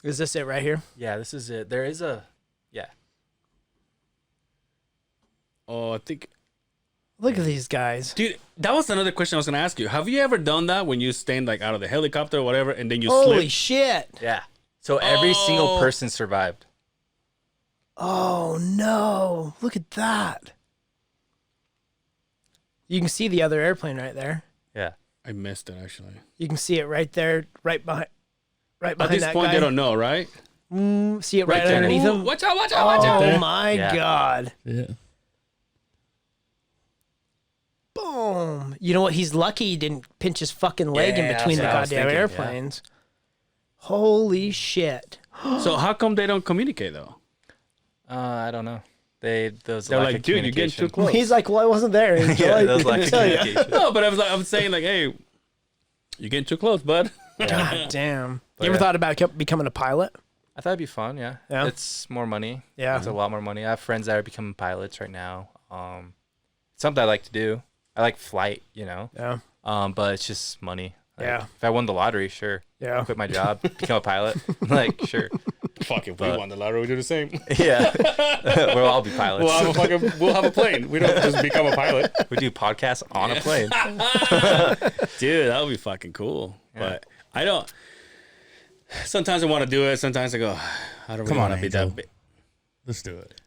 Is this it right here? Yeah, this is it. There is a. Yeah. Oh, I think. Look at these guys. Dude, that was another question I was gonna ask you. Have you ever done that when you stand like out of the helicopter or whatever, and then you Holy slip? shit! Yeah. So every single Oh. person survived. Oh no! Look at that. You can see the other airplane right there. Yeah. I missed it actually. You can see it right there, right behind At that this point, guy. they don't know, right? See it right, there. underneath Ooh, him. watch out! Watch out! Watch out! Oh my Yeah. god! Yeah. Boom! You know what? He's lucky he didn't pinch his fucking leg in Yeah, between the that's what I was goddamn thinking, yeah. airplanes. Holy shit! So how come they don't communicate though? I don't know. Those They're lack like, of dude, you're getting too communication. close. He's like, well, I wasn't there. Enjoy. Yeah, those lack I of tell ya. communication. No, but I'm saying like, hey, you're getting too close, bud. God damn! But You ever yeah. thought about becoming a pilot? I thought it'd be fun. Yeah. Yeah? It's more money. Yeah. It's a lot more money. I have friends that are becoming pilots right now. It's something I like to do. I like flight, you know. Yeah. But it's just money. Like, Yeah. If I won the lottery, sure. Yeah. Quit my job, become a pilot. Like, sure. Fuck, if we But- won the lottery, we do the same. Yeah. We'll all be pilots. We'll have a plane. We don't just become a pilot. We do podcasts on a plane. Dude, that would be fucking cool. But I don't. Sometimes I want to do it. Sometimes I go, I don't really Come on, want to be Angel. that big. Let's do it.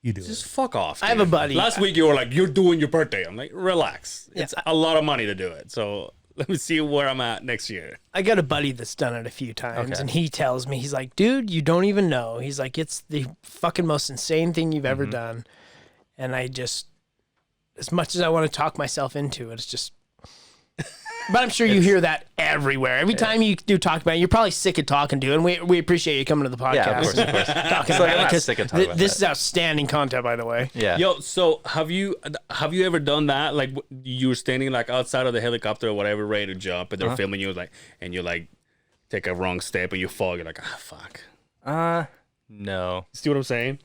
You do Just it. fuck off. I have a dude. buddy. Last week you were like, you're doing your birthday. I'm like, relax. Yeah. It's a lot of money to do it. So let me see where I'm at next year. I got a buddy that's done it a few times, Okay. and he tells me, he's like, dude, you don't even know. He's like, it's the fucking most insane thing you've ever done. And I just, as much as I want to talk myself into it, it's just. But I'm sure you hear that everywhere. Every time you do talk about it, you're probably sick of talking to it, and we appreciate you coming to the podcast. Yeah, of course, of course. Talking So about I'm it, not 'cause sick of talking about this that. is outstanding content, by the way. Yeah. Yo, so have you ever done that? Like you were standing like outside of the helicopter or whatever, ready to jump, and they're filming you like, and you like take a wrong step and you fall. You're like, ah, fuck. No. See what I'm saying?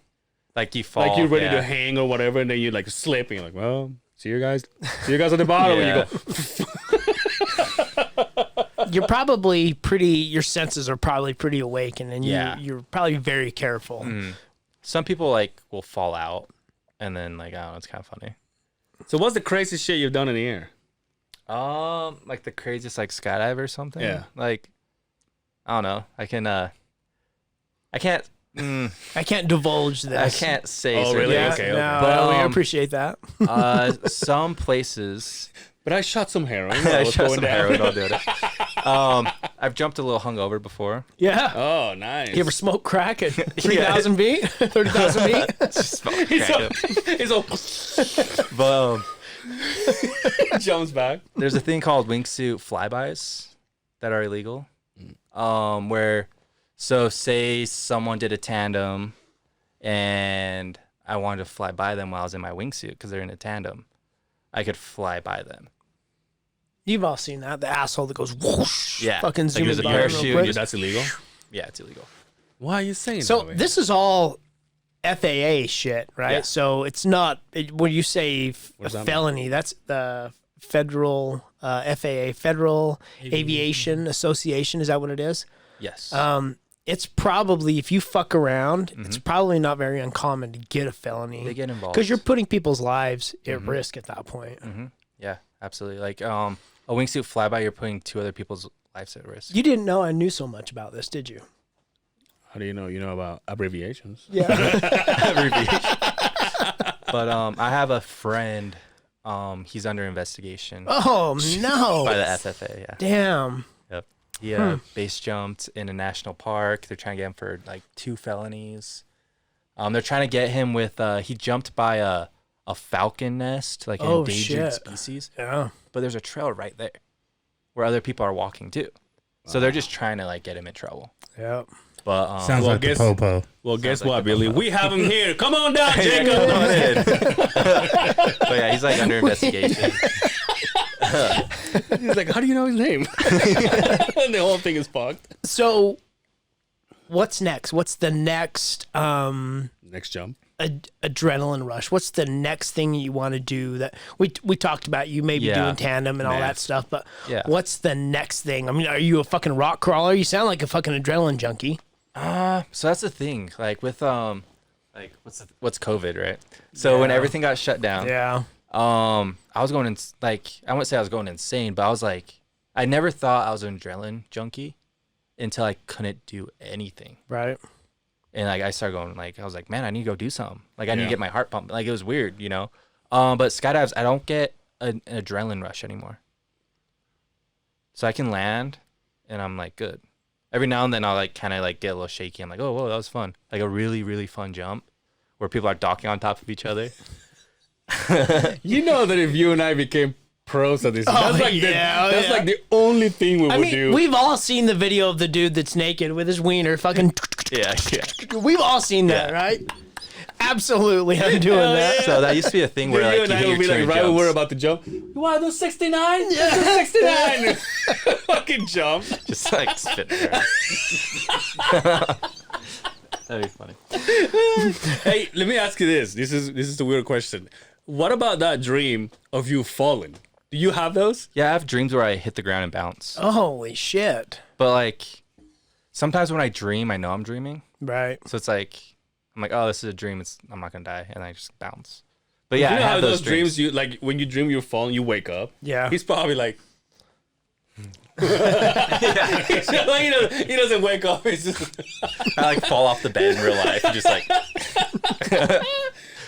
Like you fall. Like you're ready yeah. to hang or whatever, and then you like slip, and you're like, well, see you guys at the bottom. Yeah. And you go, You're probably pretty. Your senses are probably pretty awakened, and Yeah. you're probably very careful. Some people like will fall out, and then like I don't know, it's kind of funny. so what's the craziest shit you've done in the air? Like the craziest like skydive or something. Yeah. Like, I don't know. I can't. I can't divulge this. I can't say. Oh, certain really? Yeah, things. Okay, no, But, we um, appreciate that. Some places. But I shot some heroin. while I I was shot going some down. heroin while doing it. I've jumped a little hungover before. Yeah. Oh, nice. You ever smoke crack at 3,000 feet? 30,000 feet? Just fucking cracked up. He's all But jumps back. there's a thing called wingsuit flybys that are illegal. Where, so say someone did a tandem, and I wanted to fly by them while I was in my wingsuit because they're in a tandem. I could fly by them. You've all seen that. The asshole that goes whoosh. Yeah. Fucking Like zooming there's a by real parachute quick. and you- That's illegal. Yeah, it's illegal. Why are you saying So that? man? this is all FAA shit, right? Yeah. So it's not, when you say a does that mean? felony, that's the federal, FAA, Federal Aviation Association. Is that what it is? Yes. It's probably, if you fuck around, it's probably not very uncommon to get a felony. They get involved. Because you're putting people's lives at risk at that point. Yeah, absolutely. Like a wingsuit flyby, you're putting two other people's lives at risk. You didn't know I knew so much about this, did you? How do you know? You know about abbreviations. Yeah. But I have a friend. He's under investigation Oh, no. by the FFA. Yeah. Damn. Yep. He base jumped in a national park. They're trying to get him for like 2 felonies. They're trying to get him with he jumped by a falcon nest, like an Oh, endangered shit. species. Yeah. But there's a trail right there where other people are walking too. So they're just trying to like get him in trouble. Yep. But Sounds Well, like guess- the popo. Well, guess like what, the Billy? We have him here. Come on down, Jacob. come on in. But yeah, he's like under investigation. He's like, how do you know his name? And the whole thing is fucked. So, what's next? What's the next Next jump. adrenaline rush? What's the next thing you want to do? That we talked about, you maybe Yeah. doing tandem and all that Next. stuff, but Yeah. what's the next thing? I mean, are you a fucking rock crawler? You sound like a fucking adrenaline junkie. So that's the thing. Like with like what's COVID, right? So when Yeah. everything got shut down, Yeah. I was going in like I wouldn't say I was going insane, but I was like I never thought I was an adrenaline junkie until I couldn't do anything. Right. And like I started going like I was like, man, I need to go do something. Like I need to Yeah. get my heart pumping. Like it was weird, you know. But skydives, I don't get an adrenaline rush anymore. So I can land, and I'm like good. Every now and then I'll like kind of like get a little shaky. I'm like, oh, whoa, that was fun. Like a really really fun jump where people are docking on top of each other. You know that if you and I became pros at this, that's like yeah, that's yeah. like the only thing we I would mean, do. we've all seen the video of the dude that's naked with his wiener fucking. Yeah. We've all seen that, Yeah. right? Absolutely, I'm doing that. So that used to be a thing where you like and you I hit would your be like, turn right when we're jumps. about to jump, you want to do 69? Yeah. 69. Fucking jump. Just like spitting around. That'd be funny. Hey, let me ask you this. This is a weird question. What about that dream of you falling? Do you have those? Yeah, I have dreams where I hit the ground and bounce. Holy shit. But like sometimes when I dream, I know I'm dreaming. Right. So it's like I'm like, oh, this is a dream. I'm not gonna die, and I just bounce. But yeah, you know I how have those dreams you like when you dream you're falling, you wake up. Yeah. He's probably like. He doesn't wake up. He's just I like fall off the bed in real life, and just like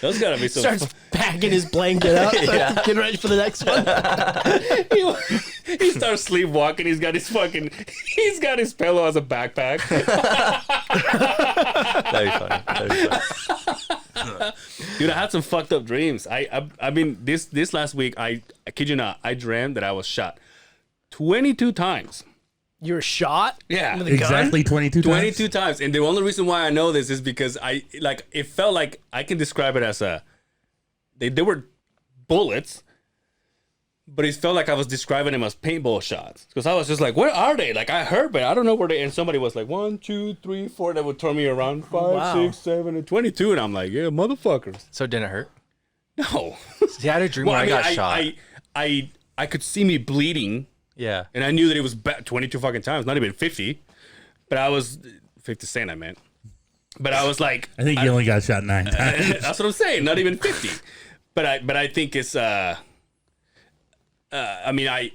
Those gotta be some. Starts packing his blanket up, getting ready for the next one. He starts sleepwalking. He's got his pillow as a backpack. That'd be funny. That'd be funny. Dude, I had some fucked up dreams. I mean, this last week, I kid you not, I dreamt that I was shot 22 times. You were shot? Yeah. With a gun? Exactly 22 times. 22 times. And the only reason why I know this is because it felt like I can describe it as they were bullets, but it felt like I was describing them as paintball shots. Because I was just like, where are they? Like, I heard, but I don't know where they, and somebody was like, 1, 2, 3, 4, that would turn me around, 5, 6, 7, and 22. And I'm like, yeah, motherfuckers. So it didn't hurt? No. See, I had a dream where I got shot. I could see me bleeding. Yeah. And I knew that it was 22 fucking times, not even 50. But I was 50 cent, I meant. But I was like, I think you only got shot 9 times. that's what I'm saying, not even 50. But I think it's I mean, I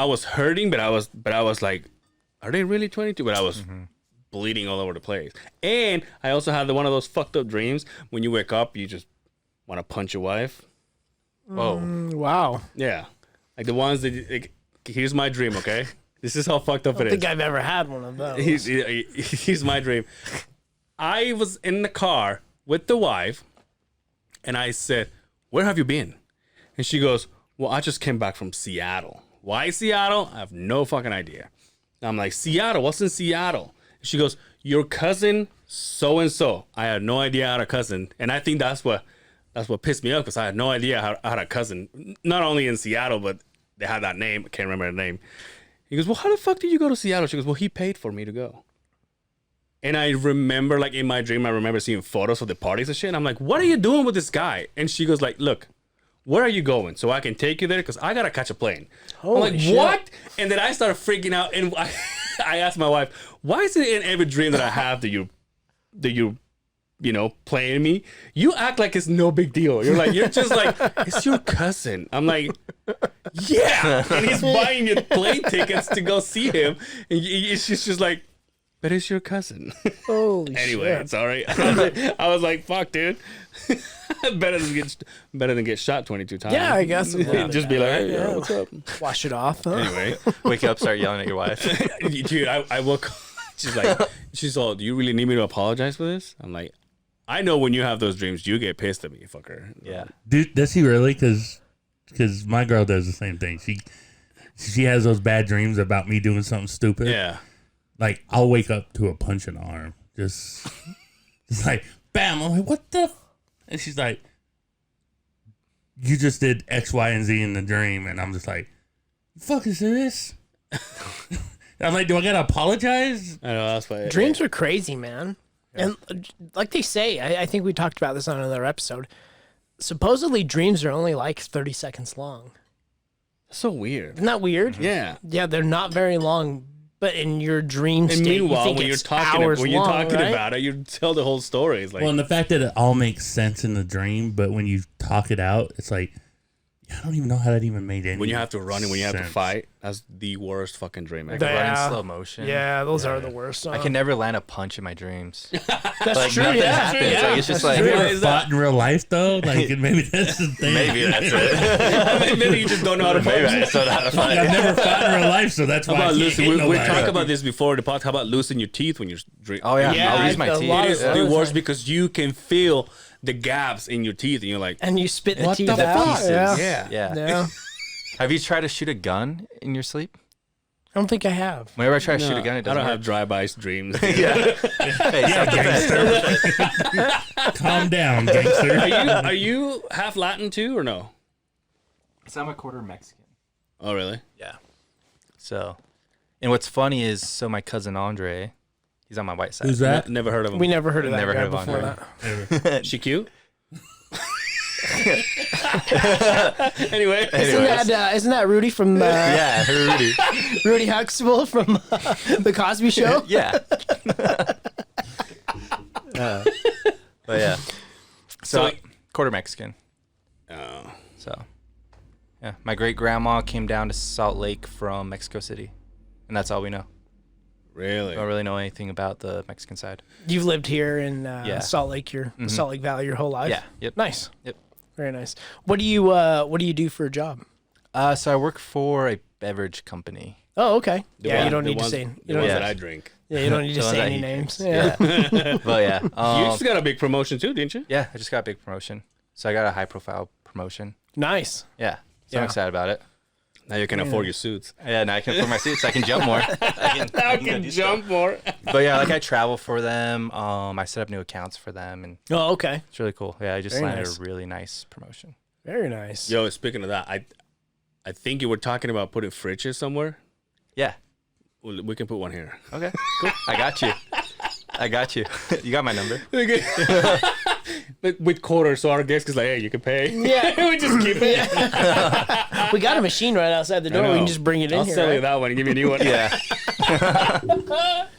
was hurting, but I was like, are they really 22? But I was bleeding all over the place. And I also had one of those fucked up dreams when you wake up, you just want to punch your wife. Whoa. Wow. Yeah, like the ones that. Like, here's my dream, okay? This is how fucked up I don't it think is. I've ever had one of those. He's my dream. I was in the car with the wife, and I said, "Where have you been?" And she goes, "Well, I just came back from Seattle." Why Seattle? I have no fucking idea. I'm like, Seattle? What's in Seattle? And she goes, your cousin so and so. I had no idea I had a cousin, and I think that's what pissed me off because I had no idea I had a cousin, not only in Seattle, but they had that name. I can't remember the name. He goes, well, how the fuck did you go to Seattle? She goes, well, he paid for me to go. And I remember, like, in my dream, I remember seeing photos of the parties and shit. And I'm like, what are you doing with this guy? And she goes, like, look, where are you going? So I can take you there because I got to catch a plane. I'm like, shit. what? And then I started freaking out. And I asked my wife, why is it in every dream that I have that you playing me? You act like it's no big deal. You're just like, it's your cousin. I'm like, yeah. And he's buying you plane tickets to go see him. And she's just like, but it's your cousin. Holy Anyway, shit. it's all right. I was like, fuck, dude. better than get shot 22 times. Yeah, I guess. Just be like, hey, yo, what's up? Wash it off. Huh? Anyway, Wake up, start yelling at your wife. dude, I woke up. She's all, do you really need me to apologize for this? I'm like, I know when you have those dreams, you get pissed at me, fucker. Yeah. Dude, does he really? Because my girl does the same thing. She has those bad dreams about me doing something stupid. Yeah. Like, I'll wake up to a punch in the arm. Just like, bam. I'm like, what the? And she's like, you just did X, Y, and Z in the dream. And I'm just like, you fucking serious? I'm like, do I gotta apologize? I know, that's why. Dreams are crazy, man. And like they say, I think we talked about this on another episode. Supposedly, dreams are only like 30 seconds long. So weird. Isn't that weird? Yeah. Yeah, they're not very long, but in your dream And state, you meanwhile, think when you're it's talking, hours long, right? about it, you tell the whole story. It's like, Well, and the fact that it all makes sense in the dream, but when you talk it out, it's like, I don't even know how that even made any when you have to run and when you have to sense. fight, that's the worst fucking dream ever. Run in Yeah. slow motion. Yeah, those are the worst. I can never land a punch in my dreams. That's Like true. nothing Yeah, happens. yeah. Like it's just That's like true. Have you ever fought in real life, though? Like, maybe that's the thing. maybe that's it. Maybe you just don't know how to fight. Maybe I just don't know how to fight. I've never fought in real life, so that's How why I about can't loosen? hit We nobody. talked about this before the podcast. How about loosening your teeth when you're drinking? Oh yeah, Yeah, I'll use my a teeth. lot It of- is Yeah. the worst because you can feel the gaps in your teeth, and you're like, And you spit the what teeth the out. fuck? Yeah. Yeah. Yeah. Yeah. Have you tried to shoot a gun in your sleep? I don't think I have. Whenever I try to shoot No, a gun, it I doesn't don't work. have drive-by dreams. Yeah. Hey, Gangster. Calm down, gangster. Are you half Latin too, or no? so I'm a quarter Mexican. Oh, really? Yeah. So, and what's funny is, so my cousin Andre, he's on my white side. Who's that? Never heard of him. We never heard of that Never guy heard of before Andre. that. She cute? Anyway, Isn't that Rudy from Yeah, Rudy. Rudy Huxtable from the Cosby Show? Yeah. But yeah. So, quarter Mexican. Oh. So, yeah. My great grandma came down to Salt Lake from Mexico City. And that's all we know. Really? Don't really know anything about the Mexican side. You've lived here in Yeah. Salt Lake, Salt Lake Valley, your whole life. Yeah. Yep. Nice. Yep. Very nice. What do you do for a job? So I work for a beverage company. Oh, okay. The Yeah, one- you don't the need to ones- say. The You don't, ones Yeah. that I drink. yeah, you don't need to The ones say that any he names. drinks. Yeah. But yeah. You just got a big promotion too, didn't you? Yeah, I just got a big promotion. So I got a high profile promotion. Nice. Yeah. So Yeah. I'm excited about it. Now you can afford your suits. Yeah, now I can afford my seats. I can jump more. I can do stuff. more. But yeah, like I travel for them. I set up new accounts for them, and Oh, okay. it's really cool. Yeah, I just Very landed nice. a really nice promotion. Very nice. Yo, speaking of that, I think you were talking about putting fridges somewhere. Yeah. Well, we can put one here. Okay. Cool. I got you. I got you. You got my number. But with quarters, so our guest is like, hey, you can pay. Yeah. We just keep it. We got a machine right outside the I door. We know. can just bring it in I'll here. sell right? you that one and give you a new one. Yeah.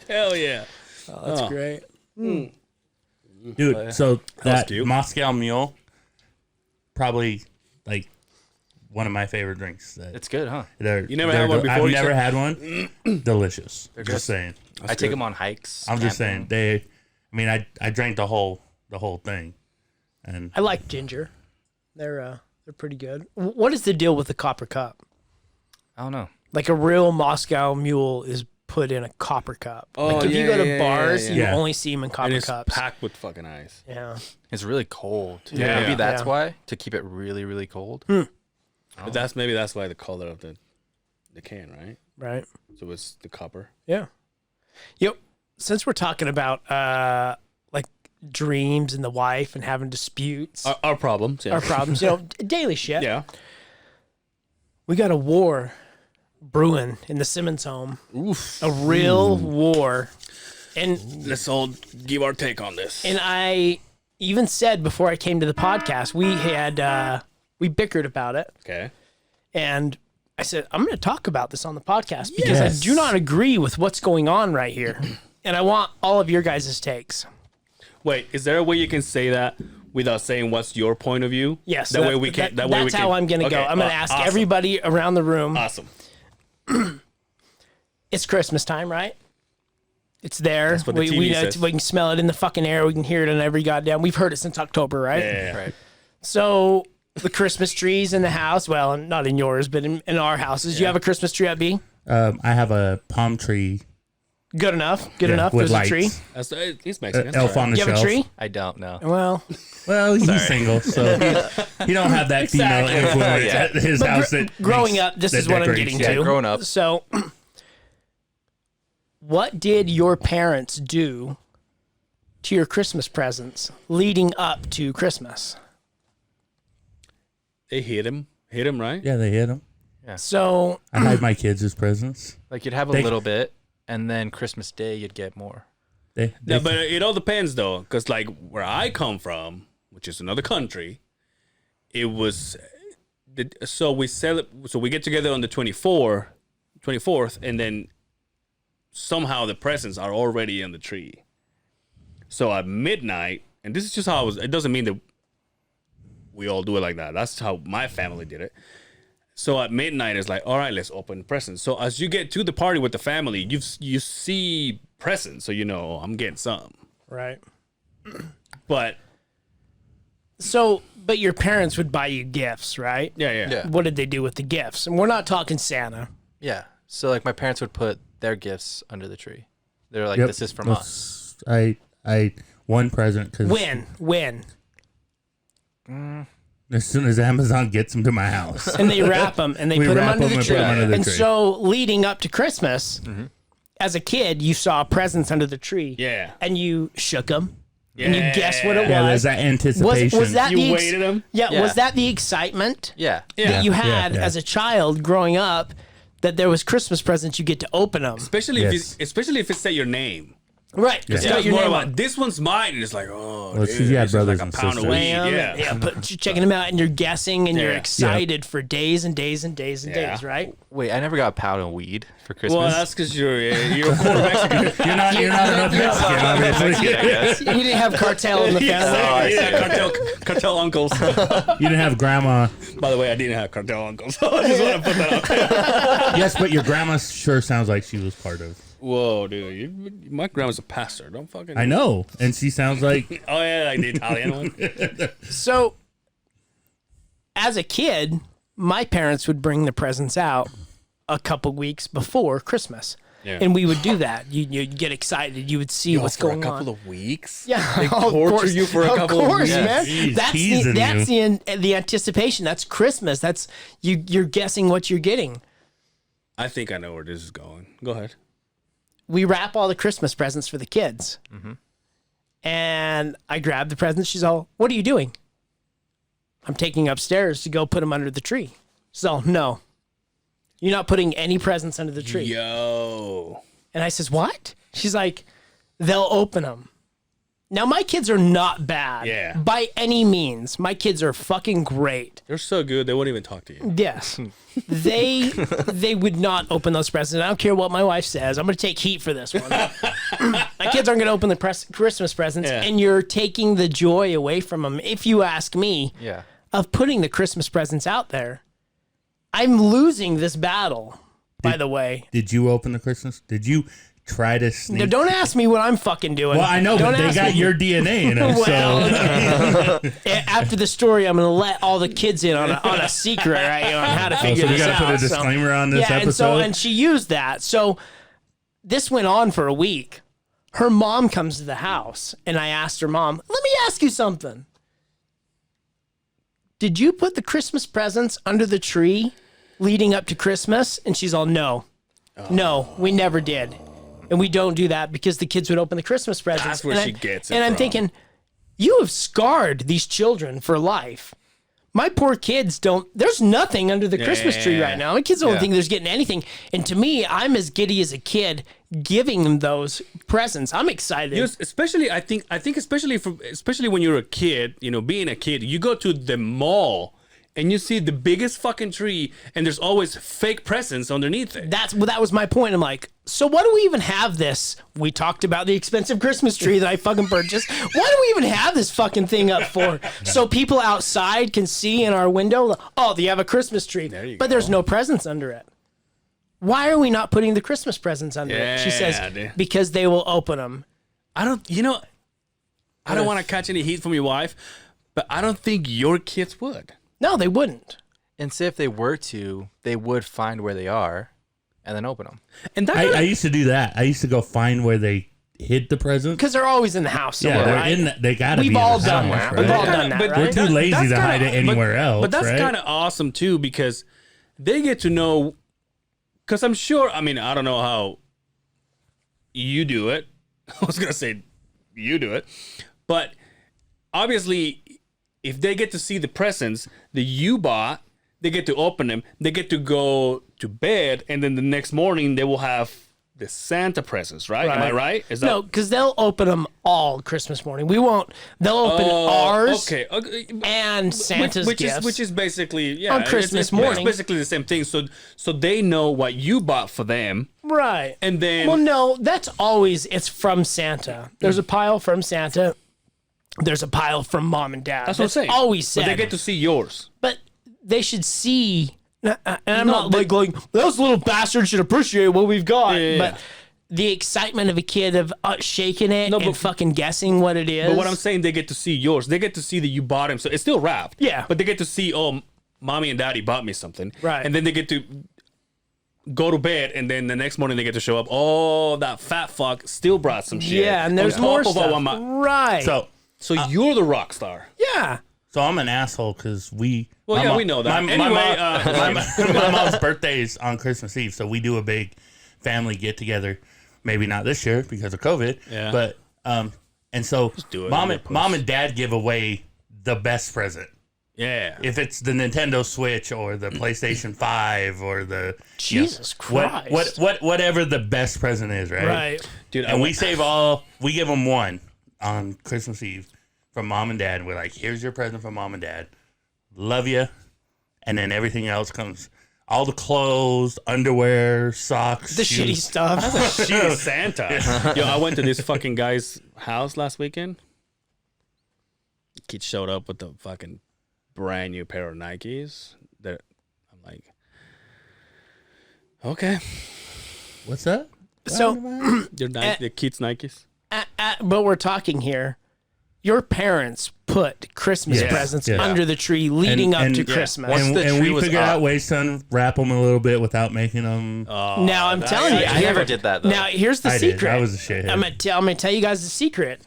Hell yeah. Oh, that's great. Dude, so that cute. Moscow Mule, probably like one of my favorite drinks. It's good, huh? You never had one before, I've you never said? had one. Delicious. good. Just saying. I take them on hikes. I'm just camping. saying. I drank the whole thing, and I like ginger. They're pretty good. What is the deal with the copper cup? I don't know. Like a real Moscow Mule is put in a copper cup. Oh, like if you yeah, go to yeah, bars, yeah, you yeah. only see them in And copper it's cups. packed with fucking ice. Yeah. It's really cold. Too. Yeah. Maybe that's Yeah. why, to keep it really, really cold. But that's why the color of the can, right? Right. So it's the copper. Yeah. Yep. Since we're talking about like dreams and the wife and having disputes, Our problems. Yeah. our problems, daily shit. Yeah. We got a war brewing in the Simmons home. Oof. A real war. And Let's all give our take on this. And I even said before I came to the podcast, we bickered about it. Okay. And I said, I'm going to talk about this on the podcast because Yes. I do not agree with what's going on right here. And I want all of your guys' takes. Wait, is there a way you can say that without saying what's your point of view? Yes. That way we can. That way we that's can. how I'm going to go. Okay, I'm going to ask awesome. everybody around the room. Awesome. It's Christmas time, right? It's there. That's what the we TV know says. we can smell it in the fucking air. We can hear it on every goddamn. We've heard it since October, right? Yeah. Right. So the Christmas trees in the house. Well, not in yours, but in our houses. You have a Christmas tree at B? I have a palm tree. Good enough. Good Yeah, enough. with There's lights. a tree. That's he's Mexican. Elf Sorry. on the You have a shelf. tree? I don't know. Well, Well, he's single, so you don't have that female influence Yeah. at his house. That growing makes- up, this that is what I'm decorates. getting Yeah, to. growing up. So, what did your parents do to your Christmas presents leading up to Christmas? They hit him. Hit him, right? Yeah, they hit him. So, I hide my kids as presents. Like you'd have a They- little bit, and then Christmas Day you'd get more. They Yeah, but it all depends though, because like where I come from, which is another country, it was. So we get together on the 24th, and then somehow the presents are already in the tree. So at midnight, and this is just how it was. It doesn't mean that we all do it like that. That's how my family did it. So at midnight, it's like, all right, let's open presents. So as you get to the party with the family, you see presents, so you know I'm getting some. right. But So, but your parents would buy you gifts, right? yeah. Yeah. What did they do with the gifts? And we're not talking Santa. Yeah. So like my parents would put their gifts under the tree. They're like, Yep. this is from us. I one present because When? as soon as Amazon gets them to my house, And they wrap them and they We put them wrap under 'em the and put tree. 'em under the And tree. so, leading up to Christmas, as a kid, you saw presents under the tree. Yeah. And you shook them. And you guessed what it yeah, was. there's that anticipation. Was that You the weighted them? Yeah, Yeah. was that the excitement Yeah. that you had yeah. as a child growing up, that there was Christmas presents, you get to open them? Especially Yes. if it said your name. Right. It's It's got your more name about on. this one's mine, and it's like, oh, Well, dude, see, you had this is brothers like a and pound of sisters. weed. Wham, Yeah. but you're checking them out and you're guessing and you're Yeah. excited for days and days and days and Yeah. days, right? Wait, I never got a pound of weed for Christmas. Well, that's because you're a quarter Mexican. You're not enough Mexican, obviously. I guess. You didn't have cartel in the family. Yeah, cartel uncles. You didn't have grandma. By the way, I didn't have cartel uncles. So I just want to put that out there. Yes, but your grandma sure sounds like she was part of. Whoa, dude! My grandma's a pastor. Don't fucking. I know, and she sounds like Oh yeah, like the Italian one. So, as a kid, my parents would bring the presents out a couple weeks before Christmas. Yeah. And we would do that. You'd get excited. You would see what's for going a couple on. of weeks. Yeah, They of torture course. you for a couple of weeks. man. Jeez, that's teasing the anticipation. That's Christmas. That's you're guessing what you're getting. I think I know where this is going. Go ahead. We wrap all the Christmas presents for the kids. And I grab the presents. She's all, "What are you doing?" "I'm taking upstairs to go put them under the tree." She's all, "No, you're not putting any presents under the tree." Yo. And I says, "What?" She's like, "They'll open them." Now, my kids are not bad. Yeah. By any means. My kids are fucking great. They're so good they won't even talk to you. Yes. They would not open those presents. I don't care what my wife says. I'm going to take heat for this one. My kids aren't going to open the Christmas presents, Yeah. and you're taking the joy away from them. If you ask me, Yeah. of putting the Christmas presents out there, I'm losing this battle, by the way. Did you open the Christmas? Did you try to sneak? Now, don't ask me what I'm fucking doing. Well, I know, Don't but they ask got me. your DNA in them. Well, so After the story, I'm going to let all the kids in on a secret, right, on how to figure so we this got to out. put a disclaimer on this yeah, episode. and she used that. So this went on for a week. Her mom comes to the house, and I asked her mom, "Let me ask you something. Did you put the Christmas presents under the tree leading up to Christmas?" And she's all, "No. No, we never did. And we don't do that because the kids would open the Christmas presents." That's where And she gets it And I'm from. thinking, you have scarred these children for life. My poor kids don't, there's nothing under the Christmas tree right now. My kids don't think there's getting anything. And to me, I'm as giddy as a kid giving them those presents. I'm excited. Yes, especially I think especially when you're a kid, being a kid, you go to the mall and you see the biggest fucking tree and there's always fake presents underneath it. That was my point. I'm like, so why do we even have this? We talked about the expensive Christmas tree that I fucking purchased. Why do we even have this fucking thing up for? So people outside can see in our window, "Oh, they have a Christmas tree." But there's no presents under it. Why are we not putting the Christmas presents under it? She says, dude. "Because they will open them." I don't want to catch any heat from your wife, but I don't think your kids would. No, they wouldn't. And say if they were to, they would find where they are and then open them. And that I used to do that. I used to go find where they hid the presents. Because they're always in the house Yeah, somewhere, they're right? in. They gotta be. We've in all the done house, that. right? We've all done that, but right? We're too lazy that's to hide it anywhere else. But that's right? kind of awesome too because they get to know. Because I'm sure. I mean, I don't know how you do it. I was gonna say you do it, but obviously, if they get to see the presents that you bought, they get to open them. They get to go to bed, and then the next morning they will have the Santa presents. Right? Am I right? Is No, because they'll open them all Christmas morning. We won't. They'll open ours Okay. and Santa's which gifts. is basically On Christmas morning. It's basically the same thing. So they know what you bought for them, right. and then Well, no, that's always, it's from Santa. There's a pile from Santa. There's a pile from Mom and Dad. that's what I'm saying. Always said. But they get to see yours. But they should see, and I'm not like going, those little bastards should appreciate what we've got. Yeah. But the excitement of a kid of shaking it No, and but- fucking guessing what it is. But what I'm saying, they get to see yours. They get to see that you bought them. So it's still wrapped. Yeah. But they get to see, oh, mommy and daddy bought me something. Right. And then they get to go to bed, and then the next morning they get to show up. Oh, that fat fuck still brought some shit. Yeah, and there's on top more of stuff. what my- Right. So you're the rock star. yeah. So I'm an asshole because we. Well, my yeah, mom- we know that. My, Anyway, my mom's birthday is on Christmas Eve, so we do a big family get together. Maybe not this year because of COVID. Yeah. But and so do it, mom you're and a puss. mom and dad give away the best present. Yeah. If it's the Nintendo Switch or the PlayStation 5 or the Jesus Christ. whatever the best present is, right? Right. Dude, And we give them one on Christmas Eve from mom and dad. We're like, here's your present from mom and dad. Love you. And then everything else comes. All the clothes, underwear, socks. The shoes. shitty stuff. Shitty Santa. Yo, I went to this fucking guy's house last weekend. Kid showed up with the fucking brand new pair of Nikes. I'm like, okay. What's that? So, The kids' Nikes. but we're talking here. Your parents put Christmas Yes, presents yeah. under the tree leading up to Christmas. Once the tree we was figured up. out ways to unwrap them a little bit without making them. Now I'm telling you, I never did that though. Now here's the I did. secret. I was a shithead. I'm gonna tell you guys the secret.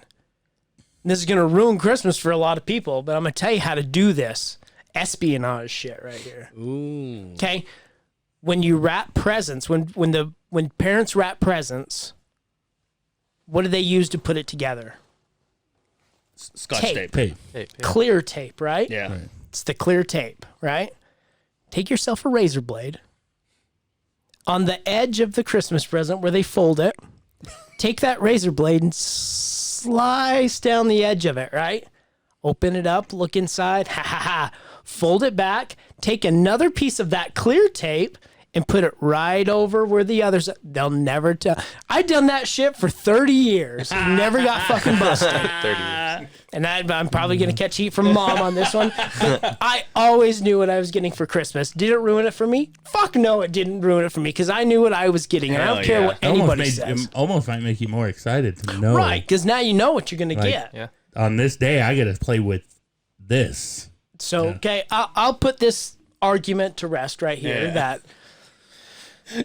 This is gonna ruin Christmas for a lot of people, but I'm gonna tell you how to do this. Espionage shit right here. Ooh. Okay, when you wrap presents, when parents wrap presents, what do they use to put it together? Scotch Tape. tape. Hey, Clear tape, right? Yeah. Right. It's the clear tape, right? Take yourself a razor blade. On the edge of the Christmas present where they fold it, take that razor blade and slice down the edge of it, right? Open it up, look inside, ha ha ha. Fold it back, take another piece of that clear tape and put it right over where the others, they'll never tell. I done that shit for 30 years. Never got fucking busted. 30 years. And I'm probably going to catch heat from mom on this one. But I always knew what I was getting for Christmas. Did it ruin it for me? Fuck no, it didn't ruin it for me because I knew what I was getting. And I don't Hell care yeah. what anybody It says. almost might make you more excited to know. Right, because now you know what you're going to Like- get. Yeah. On this day, I get to play with this. So, okay, I'll put this argument to rest right here Yeah. that.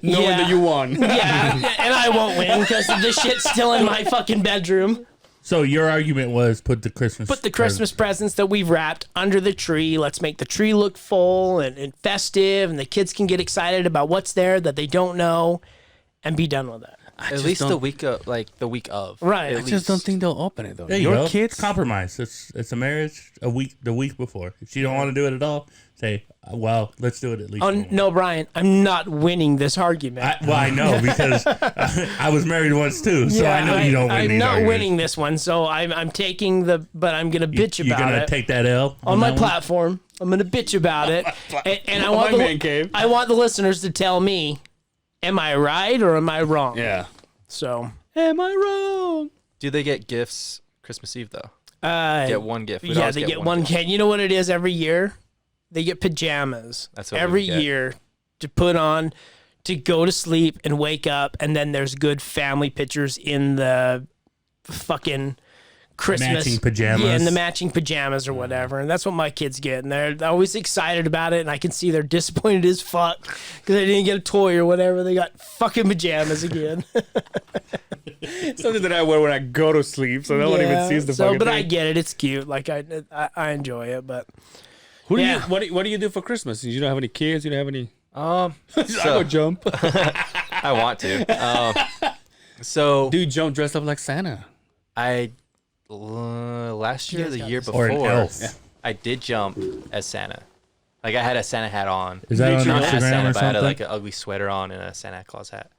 Knowing Yeah. that you won. Yeah, and I won't win because this shit's still in my fucking bedroom. So your argument was put the Christmas. Put the Christmas presents that we've wrapped under the tree. Let's make the tree look full and festive, and the kids can get excited about what's there that they don't know, and be done with it. At least the week of, the week of. Right. At I just least. don't think they'll open it though. There you Your go. kids. Compromise. It's a marriage the week before. If you don't want to do it at all, say, well, let's do it at least. Oh one no, Brian, I'm not winning this argument. I know because I was married once too, so I know you don't win I'm these not arguments. winning this one, so I'm taking but I'm gonna bitch You're about gonna it take that L on my that one? platform. I'm gonna bitch about it, and I On want my man cave. I want the listeners to tell me, am I right or am I wrong? Yeah. So, Am I wrong? Do they get gifts Christmas Eve though? uh, Get one gift. We'd yeah, always they get one one gift. kid. You know what it is every year? They get pajamas That's what we every get. year to put on to go to sleep and wake up, and then there's good family pictures in the fucking Christmas Matching pajamas. Yeah, in the matching pajamas or whatever, and that's what my kids get, and they're always excited about it, and I can see they're disappointed as fuck because they didn't get a toy or whatever. They got fucking pajamas again. Something that I wear when I go to sleep, so no one even sees the fucking but thing. I get it. It's cute. Like I enjoy it, but Who do Yeah. you, what do you do for Christmas? You don't have any kids. You don't have any. Um, I so, go jump. I want to. So Dude, jump dressed up like Santa. I last year, or the year Or before, an elf. I did jump as Santa. Like I had a Santa hat on. Is that on Not as Instagram Santa, or but I had something? like an ugly sweater on and a Santa Claus hat.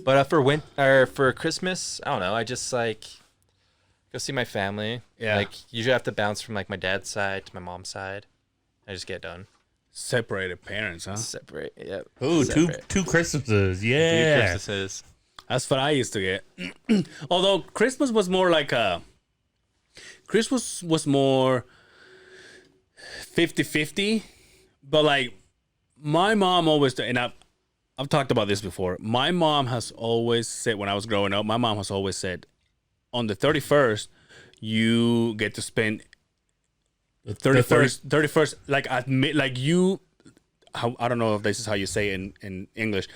But for Christmas, I don't know. I just like go see my family. Yeah. Like usually I have to bounce from like my dad's side to my mom's side. I just get done. Separated parents, huh? Separate. Yep. Ooh, Separate. two Christmases. Few Yeah. Christmases. That's what I used to get. Although Christmas was more like Christmas was more 50-50, but like my mom always, and I've talked about this before. My mom has always said when I was growing up, my mom has always said on the 31st you get to spend 31st like I don't know if this is how you say it in English.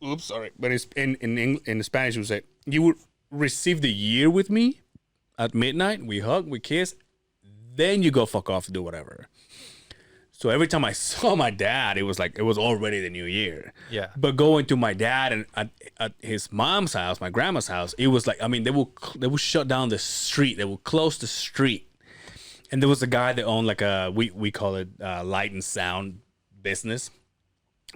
Oops, sorry, but it's in Spanish. You say you would receive the year with me at midnight. We hug, we kiss, then you go fuck off to do whatever. So every time I saw my dad, it was like it was already the new year. Yeah. But going to my dad and at his mom's house, my grandma's house, it was like they will shut down the street. They will close the street. And there was a guy that owned like we call it light and sound business.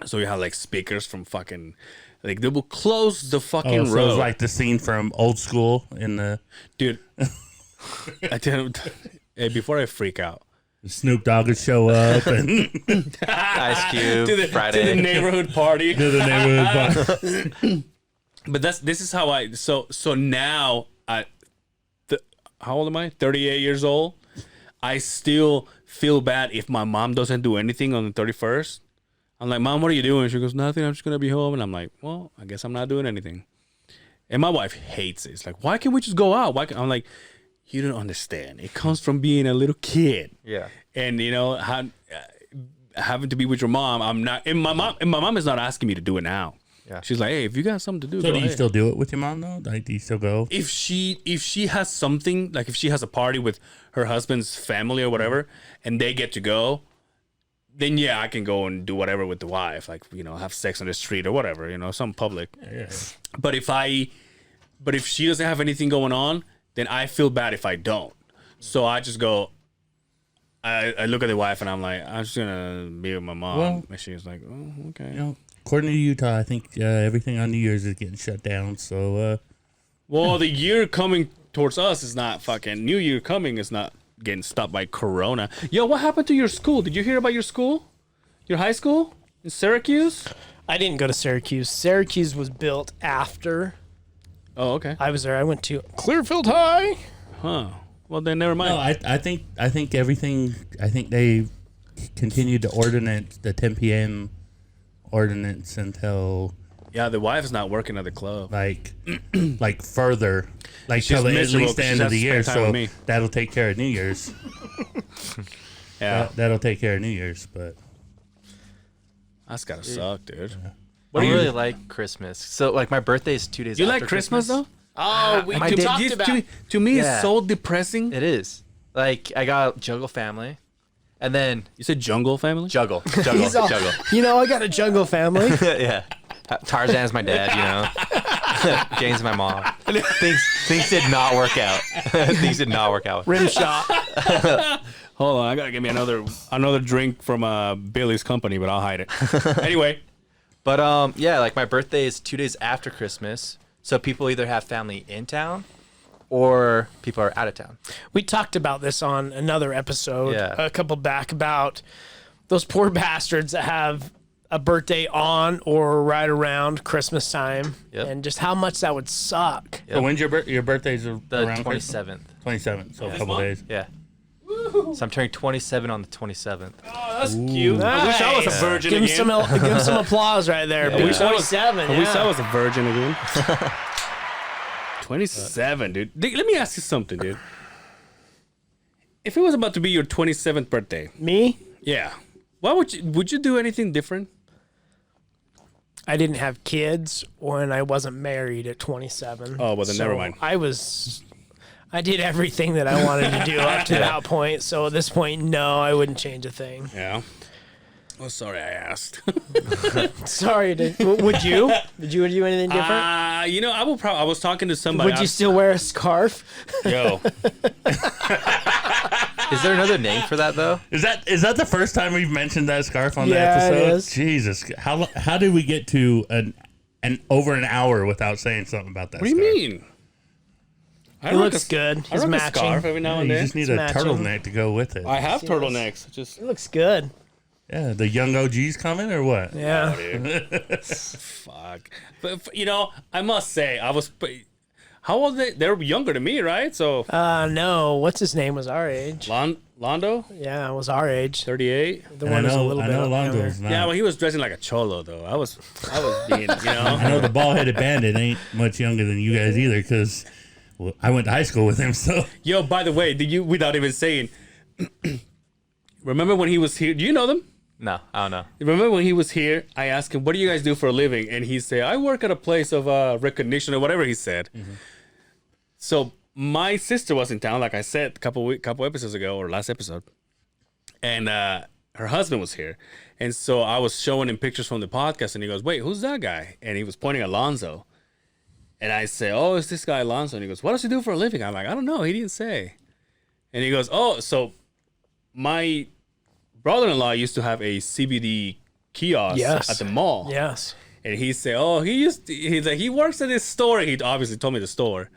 So you have like speakers from fucking like they will close the fucking Oh, so road. it's like the scene from Old School in the Dude, I didn't. Hey, before I freak out, Snoop Dogg would show up and Ice Cube. to the Friday. neighborhood party. do the neighborhood party. But this is how I so now how old am I? 38 years old. I still feel bad if my mom doesn't do anything on the 31st. I'm like, Mom, what are you doing? She goes, nothing. I'm just gonna be home. And I'm like, well, I guess I'm not doing anything. And my wife hates it. It's like, why can't we just go out? I'm like, you don't understand. It comes from being a little kid. Yeah. And having to be with your mom, I'm not. And my mom is not asking me to do it now. Yeah. She's like, hey, if you got something to do, So go do you ahead. still do it with your mom though? Like, do you still go? If she has something, like if she has a party with her husband's family or whatever, and they get to go, then yeah, I can go and do whatever with the wife, like have sex on the street or whatever, some public. Yeah. But if she doesn't have anything going on, then I feel bad if I don't. So I just go. I look at the wife and I'm like, I'm just gonna be with my mom, Well, and she's like, oh, okay. You know, according to Utah, I think everything on New Year's is getting shut down. So Well, the year coming towards us is not fucking New Year coming is not getting stopped by Corona. Yo, what happened to your school? Did you hear about your school? Your high school in Syracuse? I didn't go to Syracuse. Syracuse was built after Oh, okay. I was there. I went to Clearfield High. Huh. Well, then never mind. no, I think everything. I think they continued to ordinance the 10 p.m. ordinance until Yeah, the wife is not working at the club. like further, like She's till at miserable least the 'cause end she of the has to year. spend time with So me. that'll take care of New Year's. Yeah, That'll take care of New Year's. But that's gotta suck, dude. I really like Christmas. So like my birthday is 2 days. You after like Christmas though? Oh, we My to, dad- talked you- about. to me, Yeah. it's so depressing. It is. Like I got Juggle family, and then You said jungle family? Juggle. He's all- I got a jungle family. Yeah. Tarzan's my dad, Jane's my mom. Things did not work out. Things did not work out. Rim shot. Hold on, I gotta get me another drink from Billy's company, but I'll hide it. Anyway, But yeah, like my birthday is 2 days after Christmas, so people either have family in town or people are out of town. We talked about this on another episode Yeah. a couple back about those poor bastards that have a birthday on or right around Christmas time, Yep. and just how much that would suck. Yep. so when's your birthday's The around 27th. 27th, so a couple days. Yeah. So I'm turning 27 on the 27th. that's cute. I wish I was a Nice. virgin Give him again. give him some applause right there. I Big wish I was- 27. I wish I yeah. was a virgin again. 27, dude. Let me ask you something, dude. If it was about to be your 27th birthday, Me? yeah, why would you do anything different? I didn't have kids when I wasn't married at 27. Oh, well, then never mind. I did everything that I wanted to do up to that point. So at this point, no, I wouldn't change a thing. Yeah. Oh, sorry, I asked. Sorry. Would you? Did you do anything different? I will probably. I was talking to somebody. Would you still wear a scarf? Yo, Is there another name for that though? Is that the first time we've mentioned that scarf on Yeah, the it episode? is. Jesus, how did we get to an over an hour without saying something about that? what do you scarf? mean? I It rock looks good. I He's rock a matching. scarf every now Yeah, and you then. just need a matching. turtleneck to go with it. I have Yes. turtlenecks. Just It looks good. Yeah, the young OGs coming or what? Yeah. fuck. But I must say, I was. How old are they? They're younger than me, right? So No. What's his name was our age. Londo, Yeah, it was our age. 38. The I one was a know, little I bit know younger. Lonzo's not. Yeah, well, he was dressing like a cholo though. I was being, I know the bald-headed bandit ain't much younger than you guys either, because I went to high school with him. So Yo, by the way, did you, without even saying, remember when he was here? Do you know them? No, I don't know. Remember when he was here? I asked him, "What do you guys do for a living?" And he said, "I work at a place of recognition," or whatever he said. So my sister was in town, like I said, a couple episodes ago, or last episode, and her husband was here, and so I was showing him pictures from the podcast, and he goes, "Wait, who's that guy?" And he was pointing at Alonzo, and I say, "Oh, it's this guy Alonzo," and he goes, "What does he do for a living?" I'm like, "I don't know, he didn't say," and he goes, "Oh, so my brother-in-law used to have a CBD kiosk Yes. at the mall." Yes. And he said, "Oh, he's like, he works at this store." He obviously told me the store,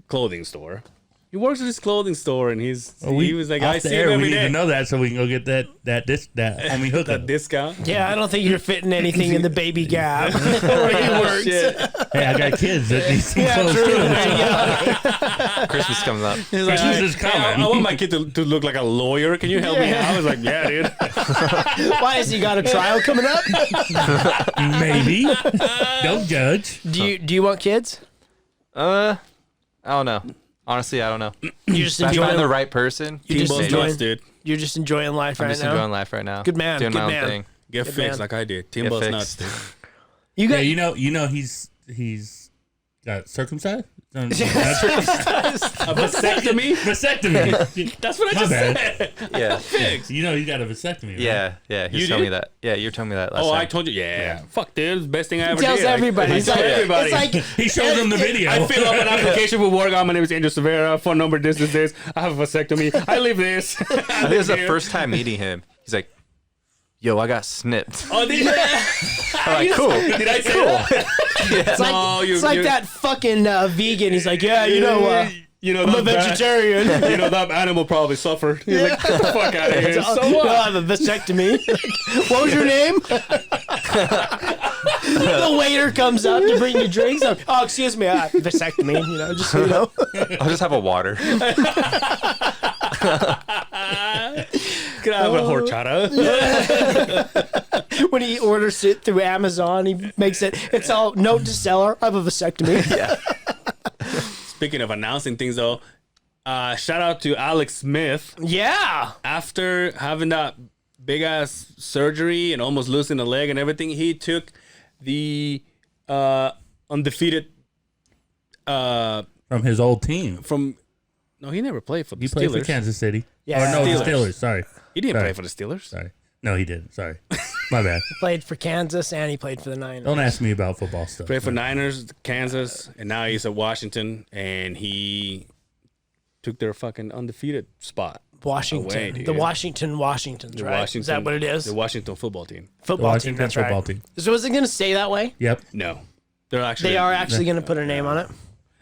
clothing store. He works at his clothing store, and he was like, I off the see air, him we every need day. to know that so we can go get that homie hookup. That discount. Yeah, I don't think you're fitting anything in the baby gap where he works. Shit. Hey, I got kids that need some Yeah, clothes true. too. There you go. Christmas comes up. He's like, Christmas is Hey, coming. I want my kid to look like a lawyer. Can you help me out? I was like, yeah, dude. why has he got a trial coming up? Maybe. Don't judge. Do you want kids? I don't know. Honestly, I don't know. You just If I find the enjoying. right person, You just Teambo's enjoying. nuts, dude. You're just enjoying life I'm right just now. enjoying life right now. Good man, Doing good my own man. thing. Get Good fixed man. like I did. Get Teambo's fixed. nuts, dude. You Yeah, got you know he's got circumcised. A vasectomy? Vasectomy. That's what I My just bad. said. Yeah. Fixed. You know he's got a vasectomy. Right? Yeah. He's You telling me did? that. Yeah, you told me that last Oh, time. I told you. Yeah. Fuck, dude. It's the best thing I ever tells did. everybody. I It's tell like, everybody. it's like He showed them the video. I fill up an application for work. Oh, my name is Angel Severa. Phone number this is this. I have a vasectomy. I live this. I think it was the first time meeting him. He's like, yo, I got snipped. Oh, did you? I'm like, cool. Did I say that? it's like, No, you- it's like you- that fucking vegan. He's like, yeah, you know, You know, I'm a that vegetarian. You know, that animal probably suffered. He's like, get the fuck out of here. So No, what? I have a vasectomy. What was your name? The waiter comes up to bring you drinks. Oh, excuse me, vasectomy. You know, just so you know. I'll just have a water. Can I have a horchata? When he orders it through Amazon, he makes it. It's all note to seller. I have a vasectomy. Yeah. Speaking of announcing things, though, shout out to Alex Smith. Yeah. After having that big ass surgery and almost losing a leg and everything, he took the undefeated From his old team. from. No, he never played for the He Steelers. played for Kansas City. Yeah. Or no, the Steelers. Steelers. Sorry. He didn't Sorry. play for the Steelers. Sorry. No, he didn't. Sorry. My bad. Played for Kansas and he played for the Niners. Don't ask me about football stuff. Played for Niners, Kansas, and now he's at Washington, and he took their fucking undefeated spot. Washington. Away, dude. The Washingtons, The right? Washington, Is that what it is? The Washington football team. Football Washington team. That's football right. team. So is it going to stay that way? Yep. No, they're actually. They are actually going to put a name on it.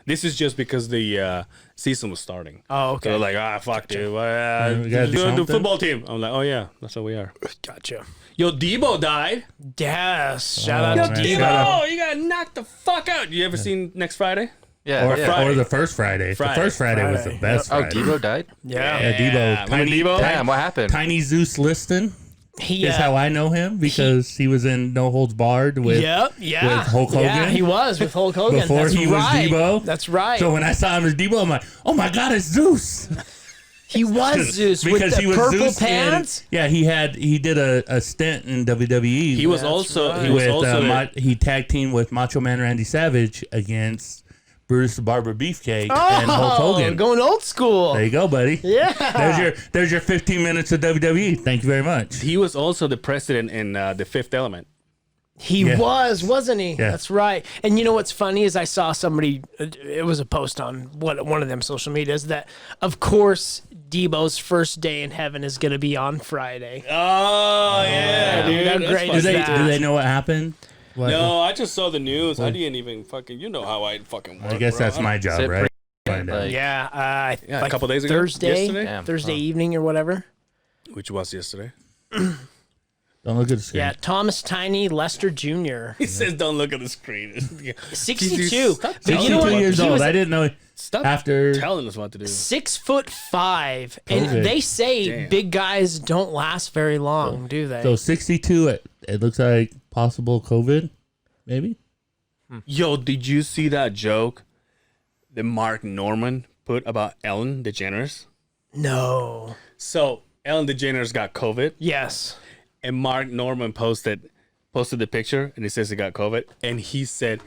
This is just because the season was starting. Oh, So okay. they're like, fuck, dude. we gotta do The something. football team. I'm like, oh, yeah, that's what we are. Gotcha. Yo, Debo died. Yes. Shout out Oh, to man. Debo. Shout out. Oh, you got knocked the fuck out. You ever seen Next Friday? Yeah. Or, yeah. or the first Friday. Friday. The first Friday was the Friday. best Oh, Friday. Debo died? Yeah. Yeah, Debo. Remember Debo? Damn, what happened? Tiny Zeus Liston He, is how I know him because he was in No Holds Barred with. Yep. Yeah. with Hulk Yeah, Hogan? he was with Hulk Hogan. Before That's he was right. Debo? That's right. So when I saw him as Debo, I'm like, oh my God, it's Zeus. he was Zeus with Because the he was purple Zeus pants. yeah, he did a stint in WWE. He was That's also right. he was with also he tag teamed with Macho Man Randy Savage against Brutus the Barber Beefcake and Hulk Hogan. Going old school. There you go, buddy. Yeah. There's your 15 minutes of WWE. Thank you very much. he was also the president in The Fifth Element. He Yeah. was, wasn't he? Yeah. That's right. And you know what's funny is I saw somebody. It was a post on one of them social medias that, of course, Debo's first day in heaven is going to be on Friday. Oh yeah, dude. How That's great fucking is Do that? they know what happened? What- No, I just saw the news. I didn't even fucking. You know how I fucking work. I guess bro. that's my job, Sit right? pretty- Find out. like- Yeah, Yeah, like a couple days ago. Thursday, Yesterday? Damn. Thursday evening or whatever. Which was yesterday. Don't look at the screen. Yeah, Thomas Tiny Lester Jr. He says, "Don't look at the screen." 62. Stop But you know 62 what? years He old. was I didn't know. Stop After telling us what to do. 6'5", and COVID. they say Damn. big guys don't last very long, do they? So 62. It looks like possible COVID, maybe. Yo, did you see that joke that Mark Norman put about Ellen DeGeneres? No. So Ellen DeGeneres got COVID, Yes. and Mark Norman posted the picture, and he says he got COVID, and he said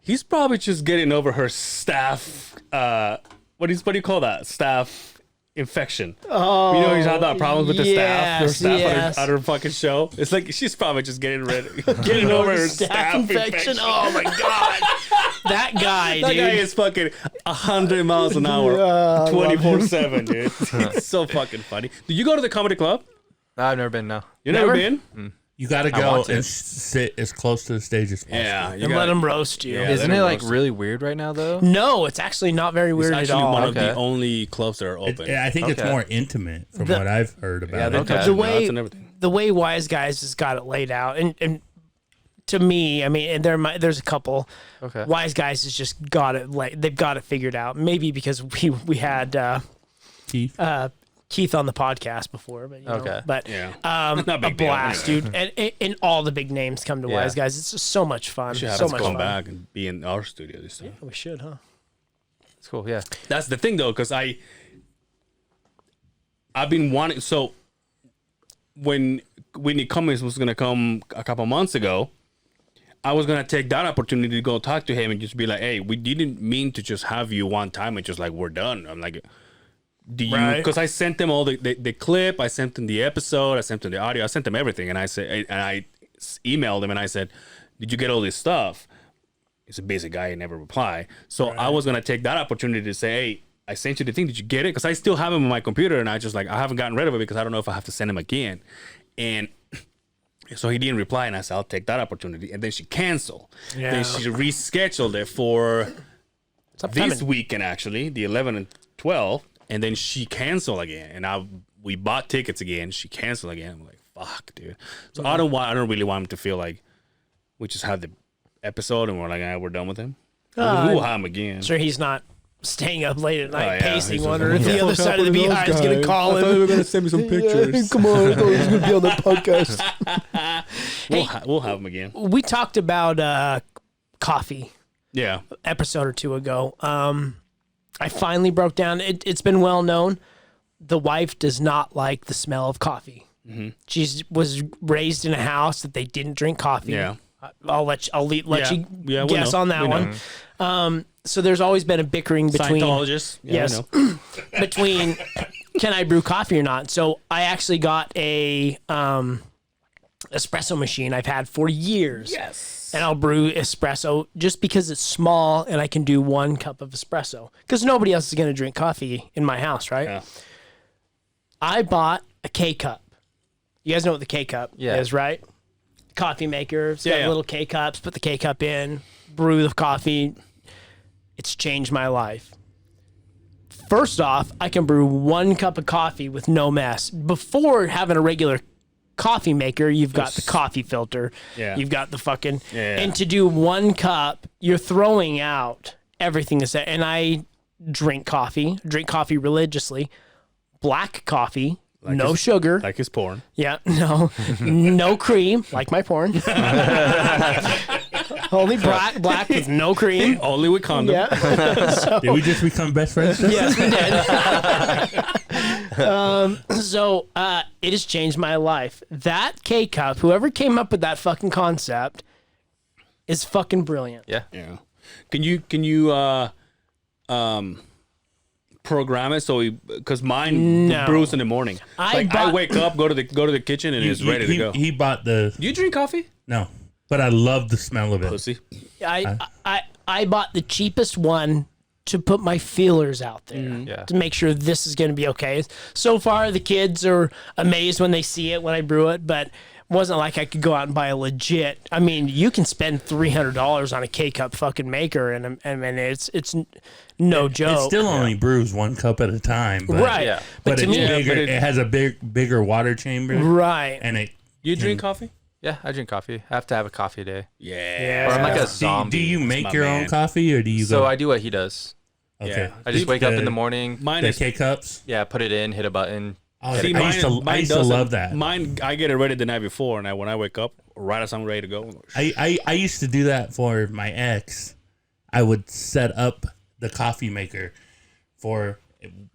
he's probably just getting over her staph. What do you call that? Staph infection. Oh, You know, he's had that problem with the staff. Their yes, staff yes. at her fucking show. It's like she's probably just getting over her staph infection. Oh my god. That guy, That dude. guy is fucking 100 miles an hour, Yeah, I love 24/7, dude. It's so fucking funny. Did you go to the comedy club? I've never been, no. You never Never? been? You got to I go want to. and sit as close to the stage as possible. Yeah, you And let them roast you. Yeah. Isn't let it 'em like roast really weird right now though? No, it's actually not very It's weird at actually all. one of the Okay. only clubs that are open. I think it's Okay. more intimate from The- what I've heard yeah, about they it. Okay. touch The the nuts way- and everything. The way Wise Guys has got it laid out, and to me, I mean, and there's a couple. Okay. Wise Guys has just got it. They've got it figured out. Maybe because we had Keith? Keith on the podcast before, but you know, Okay. but Yeah. a Not a big deal, blast, dude, and all the big names come to Yeah. Wise Guys. It's just so much fun. We should have So us much come fun. back and be in our studio this time. We should, huh? It's cool. Yeah. That's the thing though, because I've been wanting. So when Whitney Cummings was gonna come a couple months ago, I was gonna take that opportunity to go talk to him and just be like, "Hey, we didn't mean to just have you one time and just like we're done." I'm like, "Do you?" Right. Because I sent them all the clip, I sent them the episode, I sent them the audio, I sent them everything, and I said, and I emailed him and I said, "Did you get all this stuff?" He's a busy guy and never reply. So I was gonna take that opportunity to say, "Hey, I sent you the thing. Did you get it?" Because I still have him on my computer, and I haven't gotten rid of it because I don't know if I have to send him again. And so he didn't reply, and I said, "I'll take that opportunity." And then she canceled. Yeah. Then she rescheduled it for Sometime this in- weekend, actually, the 11 and 12. And then she canceled again, and we bought tickets again. She canceled again. I'm like, "Fuck, dude." So I don't really want him to feel like we just had the episode and we're like, we're done with him. We'll have him again. Sure, he's not staying up late at night Oh, yeah. pacing, He's wondering if just- the other side of the Beehive is going to call him. were gonna send me some pictures. Come on, I thought he was going to be on the podcast. We'll have him again. We talked about coffee Yeah. episode or two ago. I finally broke down. It's been well known. The wife does not like the smell of coffee. She was raised in a house that they didn't drink coffee. Yeah. I'll let you Yeah, we guess know. on that We one. know. So there's always been a bickering between Scientologists. Yeah, yes we know. between can I brew coffee or not. So I actually got a espresso machine I've had for years. Yes. And I'll brew espresso just because it's small and I can do 1 cup of espresso because nobody else is going to drink coffee in my house, right? Yeah. I bought a K cup. You guys know what the K cup Yeah. is, right? Coffee maker. It's got Yeah. little K cups. Put the K cup in, brew the coffee. It's changed my life. First off, I can brew 1 cup of coffee with no mess. Before having a regular coffee maker, you've got the coffee filter. Yeah. You've got the fucking. Yeah. And to do 1 cup, you're throwing out everything that's there. And I drink coffee religiously. Black coffee, no sugar. Like his porn. Yeah, no cream, like my porn. Only black with no cream. Only with condom. Yeah. Did we just become best friends? Yes, we did. So it has changed my life. That K cup, whoever came up with that fucking concept, is fucking brilliant. Yeah. Yeah. Can you program it so because mine No. brews in the morning. I I wake up, go to the kitchen, and it's ready to go. He bought the Do you drink coffee? no, but I love the smell of it. Pussy. I bought the cheapest one to put my feelers out there Yeah. to make sure this is going to be okay. So far, the kids are amazed when they see it when I brew it, but it wasn't like I could go out and buy a legit. I mean, you can spend $300 on a K cup fucking maker, and it's no joke. It still only brews 1 cup at a time, but, right. Yeah. But But to it's me, bigger. but It has a bigger water chamber, right. and it. You drink coffee? Yeah. I drink coffee. I have to have a coffee a day. Yeah. Or I'm like a Do, zombie. do you make my your own man. coffee, or do you So go? I do what he does. Okay. Yeah. I just wake up in the morning. Mine The is. K cups. Yeah. Put it in. Hit a button. Oh, See, I used to doesn't- love that. Mine, I get it ready the night before, and when I wake up, right as I'm ready to go. I used to do that for my ex. I would set up the coffee maker for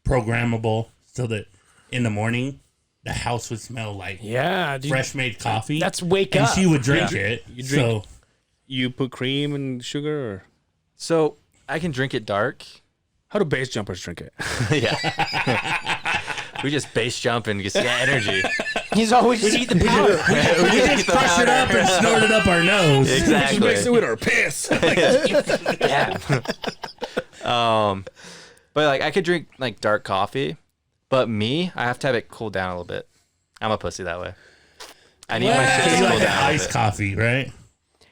programmable so that in the morning the house would smell like Yeah, dude. fresh made coffee. That's wake and up. she would drink Yeah. it. You drink- So You put cream and sugar, or So I can drink it dark. how do base jumpers drink it? Yeah. We just base jump and just get energy. He's always eat the powder. we just crush it up and snort it up our nose. Exactly. Mix it with our piss. Yeah. But like I could drink like dark coffee, but me, I have to have it cool down a little bit. I'm a pussy that way. I need my shit to You cool like down. that iced coffee, right?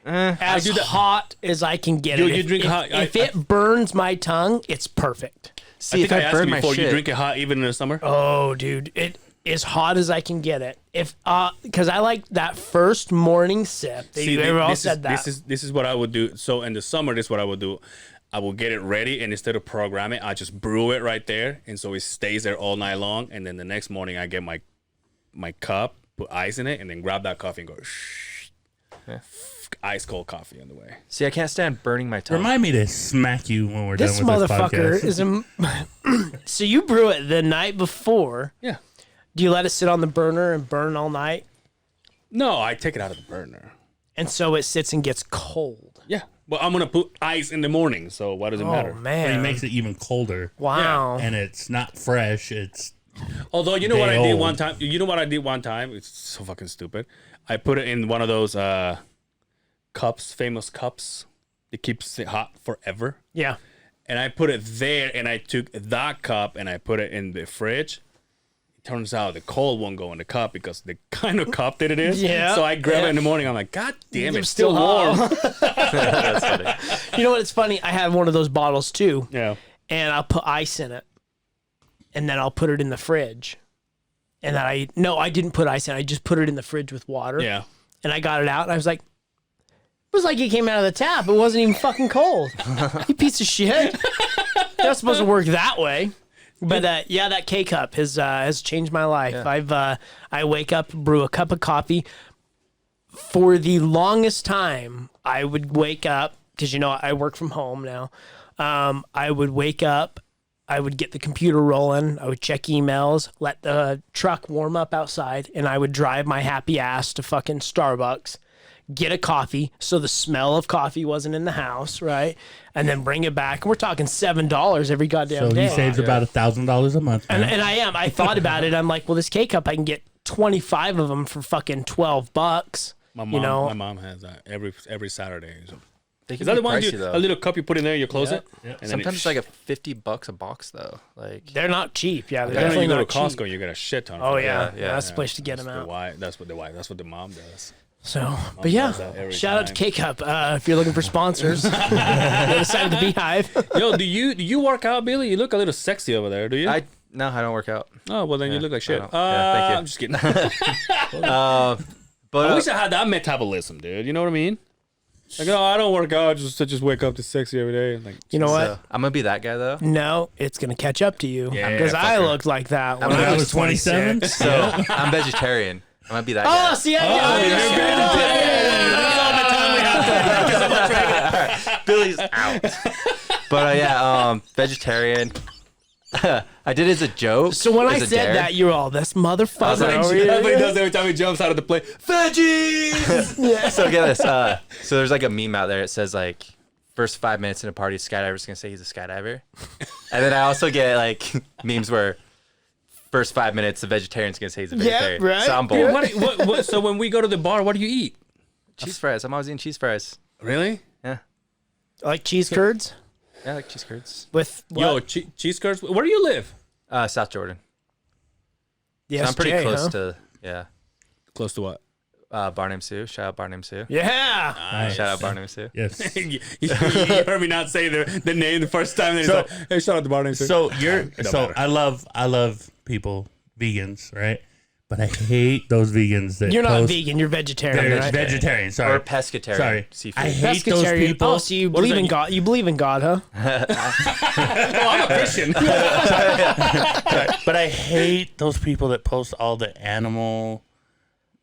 As hot as I can get You- it. you drink hot- If it burns my tongue, it's perfect. See, if I I asked burn you my before, shit, you drink it hot even in the summer? Oh, dude, it as hot as I can get it. If because I like that first morning sip. They all said that. This is what I would do. So in the summer, this is what I would do. I will get it ready, and instead of program it, I just brew it right there, and so it stays there all night long. And then the next morning, I get my cup, put ice in it, and then grab that coffee and go shh. Ice cold coffee on the way. see, I can't stand burning my tongue. Remind me to smack you when we're This done with this motherfucker podcast. is a. So you brew it the night before. Yeah. Do you let it sit on the burner and burn all night? No, I take it out of the burner. And so it sits and gets cold. Yeah. Well, I'm gonna put ice in the morning, so what does it Oh matter? But man. he makes it even colder, Wow. and it's not fresh. It's Although you know what I Day did old. one time. You know what I did one time. It's so fucking stupid. I put it in one of those cups, famous cups. It keeps it hot forever. Yeah. And I put it there, and I took that cup and I put it in the fridge. It turns out the cold won't go in the cup because the kind of cup that it is. Yeah, So I grab yeah. it in the morning. I'm like, God damn, It's it's still still warm. That's funny. You know what? It's funny. I have one of those bottles too, Yeah. and I'll put ice in it, and then I'll put it in the fridge. And then I didn't put ice in. I just put it in the fridge with water. Yeah. And I got it out, and I was like, it was like it came out of the tap. It wasn't even fucking cold. You piece of shit. You're not supposed to work that way. But yeah, that K cup has changed my life. Yeah. I wake up, brew a cup of coffee. For the longest time, I would wake up because I work from home now. I would wake up, I would get the computer rolling, I would check emails, let the truck warm up outside, and I would drive my happy ass to fucking Starbucks, get a coffee so the smell of coffee wasn't in the house, right? And then bring it back. And we're talking $7 every goddamn so day. he saves about $1,000 a month. And, man. and I thought about it. I'm like, well, this K cup, I can get 25 of them for fucking $12. My mom, You know? my mom has that every Saturday. So. They Is can that be the one pricey, you, though. a little cup you put in there, you close it? Yep. And Sometimes it's then like a $50 a box though. Like They're not cheap. Yeah, they're then definitely you go to not cheap. Costco, you get a shit ton. Oh for that. yeah, Yeah, that's the place to get them out. That's what the mom does. So, but yeah, does that every shout out to time. K Cup if you're looking for sponsors. The other side of the Beehive. Yo, do you work out, Billy? You look a little sexy over there. Do you? I don't work out. Oh well, then you look like shit. I don't. Yeah, thank you. I'm just kidding. But I wish I had that metabolism, dude. You know what I mean? Like, oh, I don't work out. Just wake up to sexy every day. Like, You know what? so, I'm gonna be that guy though. No, it's gonna catch up to you Yeah, because I fucker. looked like that when I'm I gonna was be 27? 26. So I'm vegetarian. I'm gonna be that Oh, guy. see, Billy's out. But vegetarian. I did it as a joke. So when I as a said dare. that, you're all this motherfucker. I was like, over here." that's what he does every time he jumps out of the plane. Veggies. So get this. So there's like a meme out there. It says like, first 5 minutes in a party, skydiver's gonna say he's a skydiver, and then I also get like memes where first 5 minutes the vegetarian's gonna say he's a vegetarian. right. So I'm bold. What, so when we go to the bar, what do you eat? Cheese fries. I'm always eating cheese fries. Really? Yeah, Like cheese curds yeah, I like cheese curds. with Yo, what? cheese curds. Where do you live? South Jordan. The So I'm pretty SJ, close huh? to Close to what? Barnum Sue. Shout out Barnum Sue. Yeah. Nice. Shout out Barnum Sue. Yes. you heard me not say the name the first time. Then So- it's like, hey, shout out to Barney. So you're don't so matter. I love people vegans, right? But I hate those vegans that You're not post, vegan. You're vegetarian, They're right? vegetarian. Sorry, Or pescatarian. Sorry, Seafood. I hate those Pescatarian. people. Oh, so you What is believe that? in God? You believe in God, huh? Oh, I'm a Christian. But I hate those people that post all the animal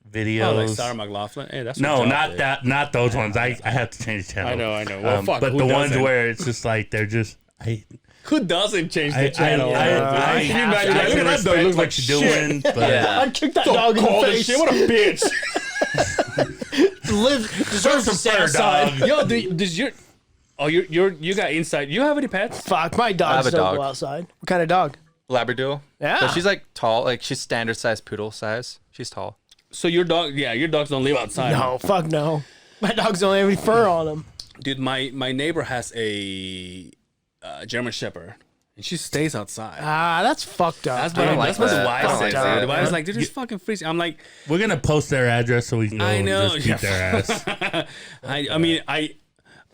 videos. Oh, like Sarah McLaughlin. Hey, that's No, what not Job that. Not those ones. I have to change the channel. I know. Well, fuck, but who the ones doesn't? where it's just like they're just. did. Who doesn't change the I channel? I Can you imagine? I Look can at that dog. He respect looks like what you're shit. doing, but Yeah. I'd kick that dog in the Cold as face. shit. What a bitch. Deserves to stay fair, outside. dog. Yo, does your you got inside? You have any pets? Fuck, my have dogs a don't dog. go outside. What kind of dog? Labradoodle. Yeah. So she's like tall. Like she's standard size poodle size. She's tall. So your dog? Yeah, your dogs don't live outside. No, fuck no. My dogs don't have any fur on them. Dude, my neighbor has a German Shepherd, and she stays outside. That's fucked up. That's dude. what, like that's what the that. wife I don't said. like that. The wife's like, they're just fucking freezing. I'm like, We're gonna post their address so we can go I and know, just beat their ass.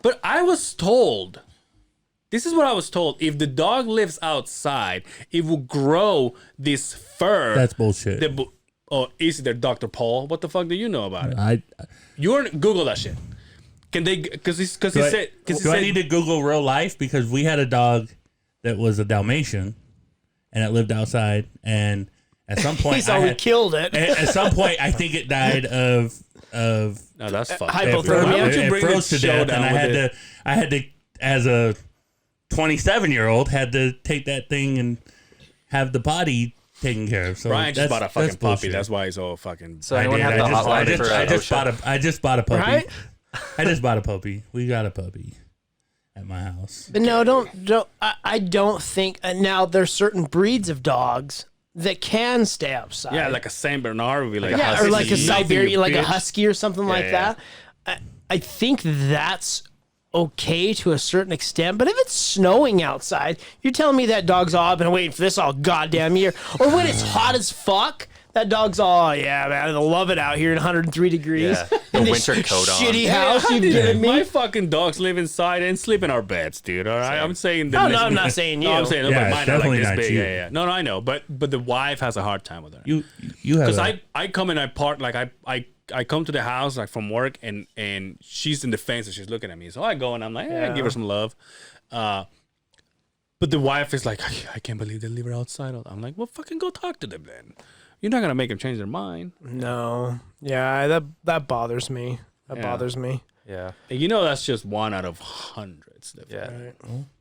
But I was told, this is what I was told. If the dog lives outside, it will grow this fur. That's bullshit. Is there Dr. Paul? What the fuck do you know about it? I You're Google that shit. Can they? Because he said. do I need to Google real life? Because we had a dog that was a Dalmatian, and it lived outside. And at some point, He's already killed it. At some point, I think it died of No, that's fucked. hypothermia. Why would you it bring froze the to show death, and down I had to, as a 27-year-old, had to take that thing and have the body taken care of. So Brian just bought a fucking puppy. bullshit. That's why he's all fucking. So anyone have the hotline for I just bought a puppy. Right? I just bought a puppy. We got a puppy at my house. But no, don't. I don't think. Now there's certain breeds of dogs that can stay outside. Yeah, like a Saint Bernard would be like. yeah, or like a Nothing, Siberian, you like a bitch. husky or something like yeah. that. I think that's okay to a certain extent, but if it's snowing outside, you're telling me that dog's all, I've been waiting for this all goddamn year. Or when it's hot as fuck, that dog's all, oh, yeah, man, I love it out here in 103 degrees. Yeah, the in this winter coat on. shitty house you've given me. My fucking dogs live inside and sleep in our beds, dude. All right, I'm saying. No, I'm not saying you. No, I'm saying Yeah, but mine are definitely like not this big. you. Yeah. No, I know, but the wife has a hard time with her. You have Because a, I come and I part like I come to the house like from work and she's in the fence and she's looking at me. So I go and I'm like, I give her some love. But the wife is like, I can't believe they leave her outside. I'm like, well, fucking go talk to them then. You're not gonna make them change their mind. No. Yeah, that bothers me. That Yeah. bothers me. Yeah. And you know that's just one out of hundreds. Yeah. Right.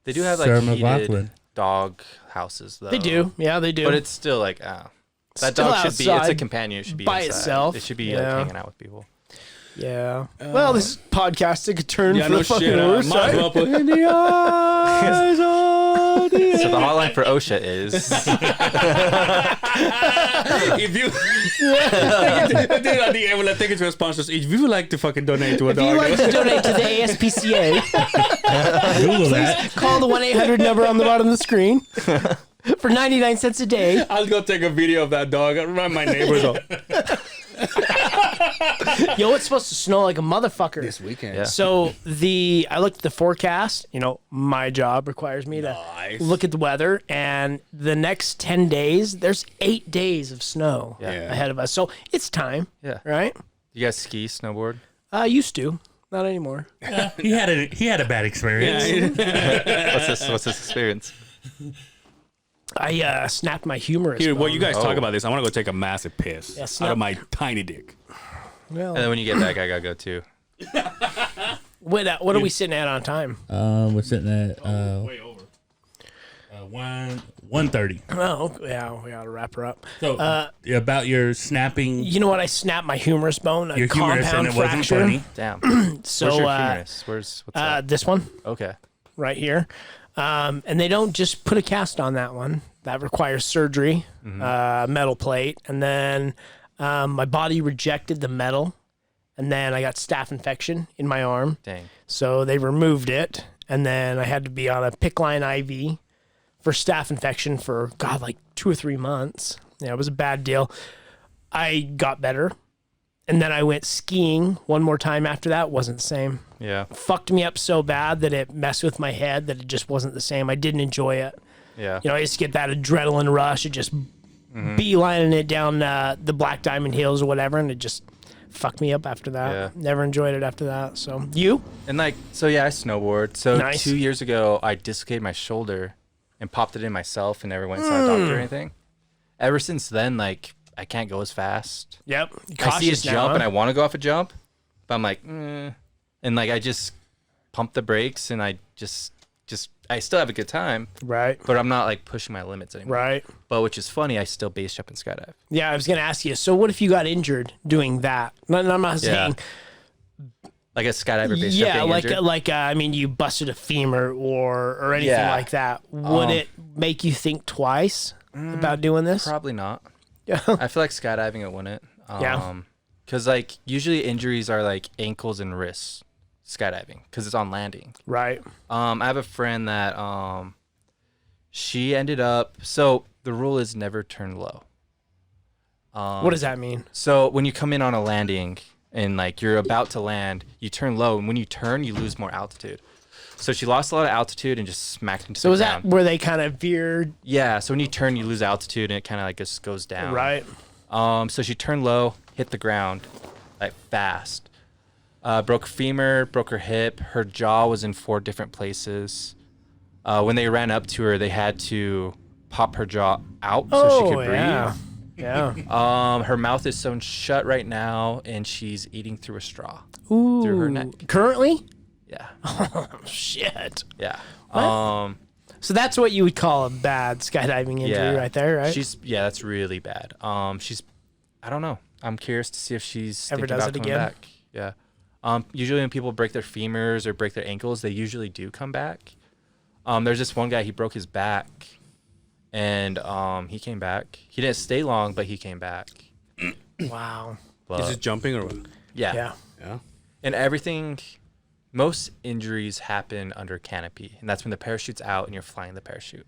They do have Sarah like heated McLachlan. dog houses though. They do. Yeah, they do. But it's still like that Still dog should be. It's a outside companion. It should be by inside. itself. It should be Yeah. like hanging out with people. yeah. Well, this podcast took a turn Yeah, for no the fucking shit. worse. Might as well put in the eyes of the So the hotline for OSHA is if you dude, at the end, we'll take it to our sponsors. If you would like to fucking donate to a If you'd dog, like to donate to the ASPCA, Google that. call the 1-800 number on the bottom of the screen for 99 cents a day. I'll go take a video of that dog. I'll remind my neighbors of Yo, it's supposed to snow like a motherfucker. this weekend. Yeah. So I looked at the forecast. You know, my job requires me to Nice. look at the weather, and the next 10 days, there's 8 days of snow Yeah. ahead of us. So it's time, yeah. right? You guys ski, snowboard? I used to, not anymore. He had a bad experience. What's this experience? I snapped my humerus. Here, while bone. you guys talk Oh. about this, I want to go take a massive piss Yeah, out snap. of my tiny dick. Well, And then when you get back, I gotta go too. what are we sitting at on time? We're sitting at Way over. 1:30. Oh, yeah, we ought to wrap her up. So about your snapping You know what? I snapped my humerus bone, a your humerus, and compound it wasn't fracture. funny. Damn. So Where's your humerus? What's that? this one Okay. right here, and they don't just put a cast on that one. That requires surgery, metal plate, and then my body rejected the metal, and then I got staph infection in my arm. Dang. So they removed it, and then I had to be on a PICC line IV for staph infection for, God, like 2 or 3 months. Yeah, it was a bad deal. I got better, and then I went skiing one more time after that. Wasn't the same. Yeah. Fucked me up so bad that it messed with my head that it just wasn't the same. I didn't enjoy it. Yeah. You know, I used to get that adrenaline rush. It just beelining it down the Black Diamond Hills or whatever, and it just fucked me up after that. Yeah. Never enjoyed it after that. So you? And like, so yeah, I snowboard. So Nice. 2 years ago, I dislocated my shoulder and popped it in myself and never went and saw a doctor or anything. Ever since then, like, I can't go as fast. Yep. I see a Cautious now, jump huh? and I want to go off a jump, but I'm like, and like, I just pump the brakes and I just, I still have a good time, Right. but I'm not like pushing my limits anymore. Right. But which is funny, I still base jump and skydive. Yeah, I was going to ask you. So what if you got injured doing that? No, I'm not Yeah. saying. Like a skydiver base Yeah, jump getting like injured. I mean, you busted a femur or anything Yeah. like that. Would it make you think twice about doing this? Probably not. Yeah. I feel like skydiving it wouldn't. Yeah. Because like usually injuries are like ankles and wrists skydiving because it's on landing. Right. I have a friend that She ended up. So the rule is never turn low. What does that mean? So when you come in on a landing and like you're about to land, you turn low, and when you turn, you lose more altitude. So she lost a lot of altitude and just smacked into So the is ground. that where they kind of veered? Yeah. So when you turn, you lose altitude, and it kind of like just goes down. Right. So she turned low, hit the ground, like fast. Broke her femur, broke her hip. Her jaw was in 4 different places. When they ran up to her, they had to pop her jaw out so she could breathe. Yeah. Yeah. Her mouth is sewn shut right now, and she's eating through a straw. Ooh. Through her neck. Currently? Yeah. Shit. Yeah. So that's what you would call a bad skydiving injury Yeah. right there, right? That's really bad. I don't know. I'm curious to see if she's Ever thinking does about it coming again? back. Yeah. Usually when people break their femurs or break their ankles, they usually do come back. There's this one guy, he broke his back, and he came back. He didn't stay long, but he came back. Wow. But, Is it jumping or what? yeah. Yeah. Yeah. And everything, most injuries happen under canopy, and that's when the parachute's out and you're flying the parachute.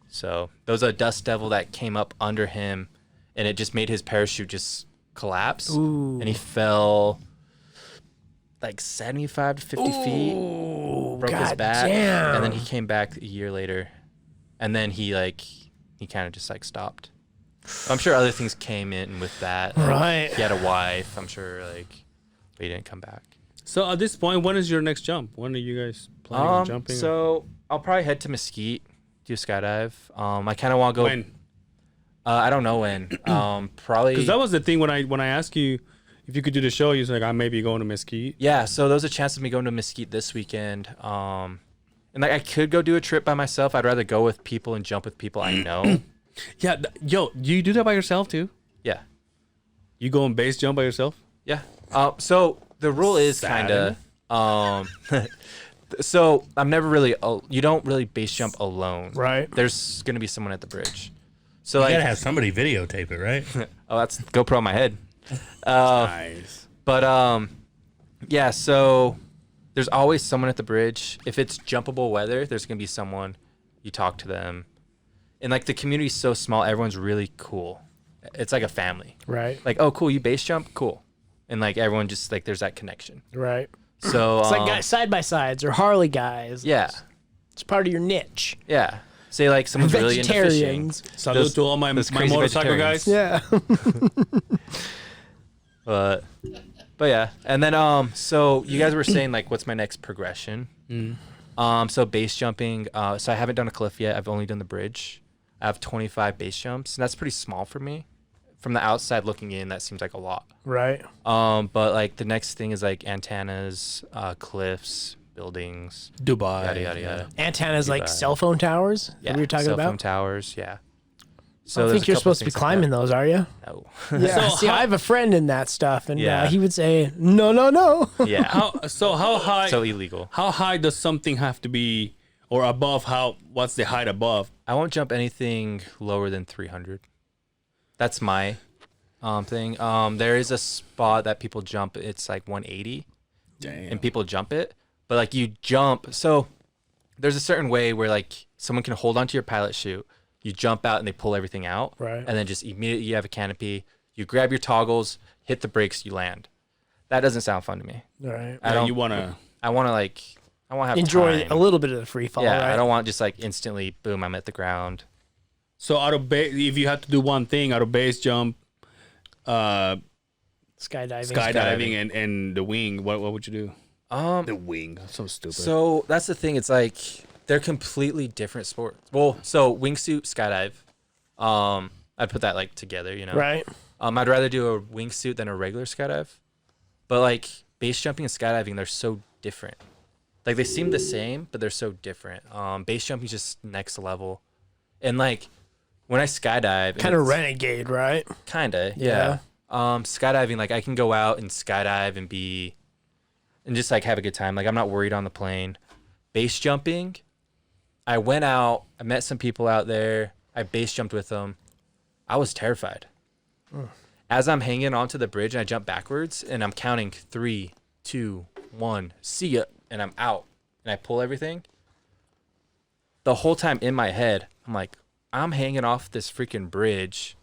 So there was a dust devil that came up under him, and it just made his parachute just collapse. Ooh. And he fell like 75 to 50 feet, broke his God back, damn. and then he came back a year later, and then he kind of just like stopped. I'm sure other things came in with that. Like, Right. He had a wife, I'm sure, but he didn't come back. So at this point, when is your next jump? When are you guys planning on jumping? So I'll probably head to Mesquite, do a skydive. I kind of want to go. When? I don't know when. Probably. Because that was the thing when I asked you if you could do the show, you was like, I may be going to Mesquite. Yeah, so there's a chance of me going to Mesquite this weekend. And like I could go do a trip by myself. I'd rather go with people and jump with people I know. Yeah, yo, do you do that by yourself too? Yeah, You go and base jump by yourself? yeah. So the rule is Sad. kind of. So I'm never really. You don't really base jump alone. Right. There's gonna be someone at the bridge. So You like, gotta have somebody videotape it, right? oh, that's GoPro on my head. Nice. But yeah, so there's always someone at the bridge. If it's jumpable weather, there's gonna be someone. You talk to them, and like the community's so small, everyone's really cool. It's like a family. Right. Like, oh, cool, you base jump, cool, and like everyone just like there's that connection. Right. So It's like guys side by sides or Harley guys. yeah, It's part of your niche. yeah. Say like someone's really into fishing. Vegetarians. Salute Those- to all my those my crazy motorcycle guys. vegetarians. Yeah. But yeah, and then so you guys were saying like, what's my next progression? So base jumping. So I haven't done a cliff yet. I've only done the bridge. I have 25 base jumps, and that's pretty small for me. From the outside looking in, that seems like a lot. Right. But like the next thing is like antennas, cliffs, buildings, Dubai. yada yada yada. Antennas like Dubai. cell phone towers? Is that Yeah, what you're talking cell phone about? towers. Yeah. I So don't there's think a you're couple supposed to be things like climbing that. those, are you? No. Yeah. So See, how- I have a friend in that stuff, and Yeah. he would say, no, no, no. Yeah. How high? So illegal. How high does something have to be, or above? What's the height above? I won't jump anything lower than 300. That's my thing. There is a spot that people jump. It's like 180, Damn. and people jump it. But like you jump, so there's a certain way where like someone can hold onto your pilot chute. You jump out and they pull everything out, Right. and then just immediately you have a canopy. You grab your toggles, hit the brakes, you land. That doesn't sound fun to me. Right. I don't. You wanna? I want to like. I want to have Enjoy time. a little bit of the free fall, Yeah, right? I don't want just like instantly boom, I'm at the ground. So out of base, if you had to do one thing, out of base jump, Skydiving. skydiving, and the wing, what would you do? The wing. That's so stupid. So that's the thing. It's like they're completely different sports. Well, so wingsuit, skydive. I'd put that like together, you know. Right. I'd rather do a wingsuit than a regular skydive. But like base jumping and skydiving, they're so different. Like they seem the same, but they're so different. Base jumping is just next level. And like when I skydive, Kind of renegade, right? Kinda, Yeah. yeah. Skydiving, like I can go out and skydive and just like have a good time. Like I'm not worried on the plane. Base jumping, I went out, I met some people out there, I base jumped with them. I was terrified. As I'm hanging onto the bridge and I jump backwards and I'm counting 3, 2, 1, see ya, and I'm out and I pull everything. the whole time in my head, I'm like, I'm hanging off this freaking bridge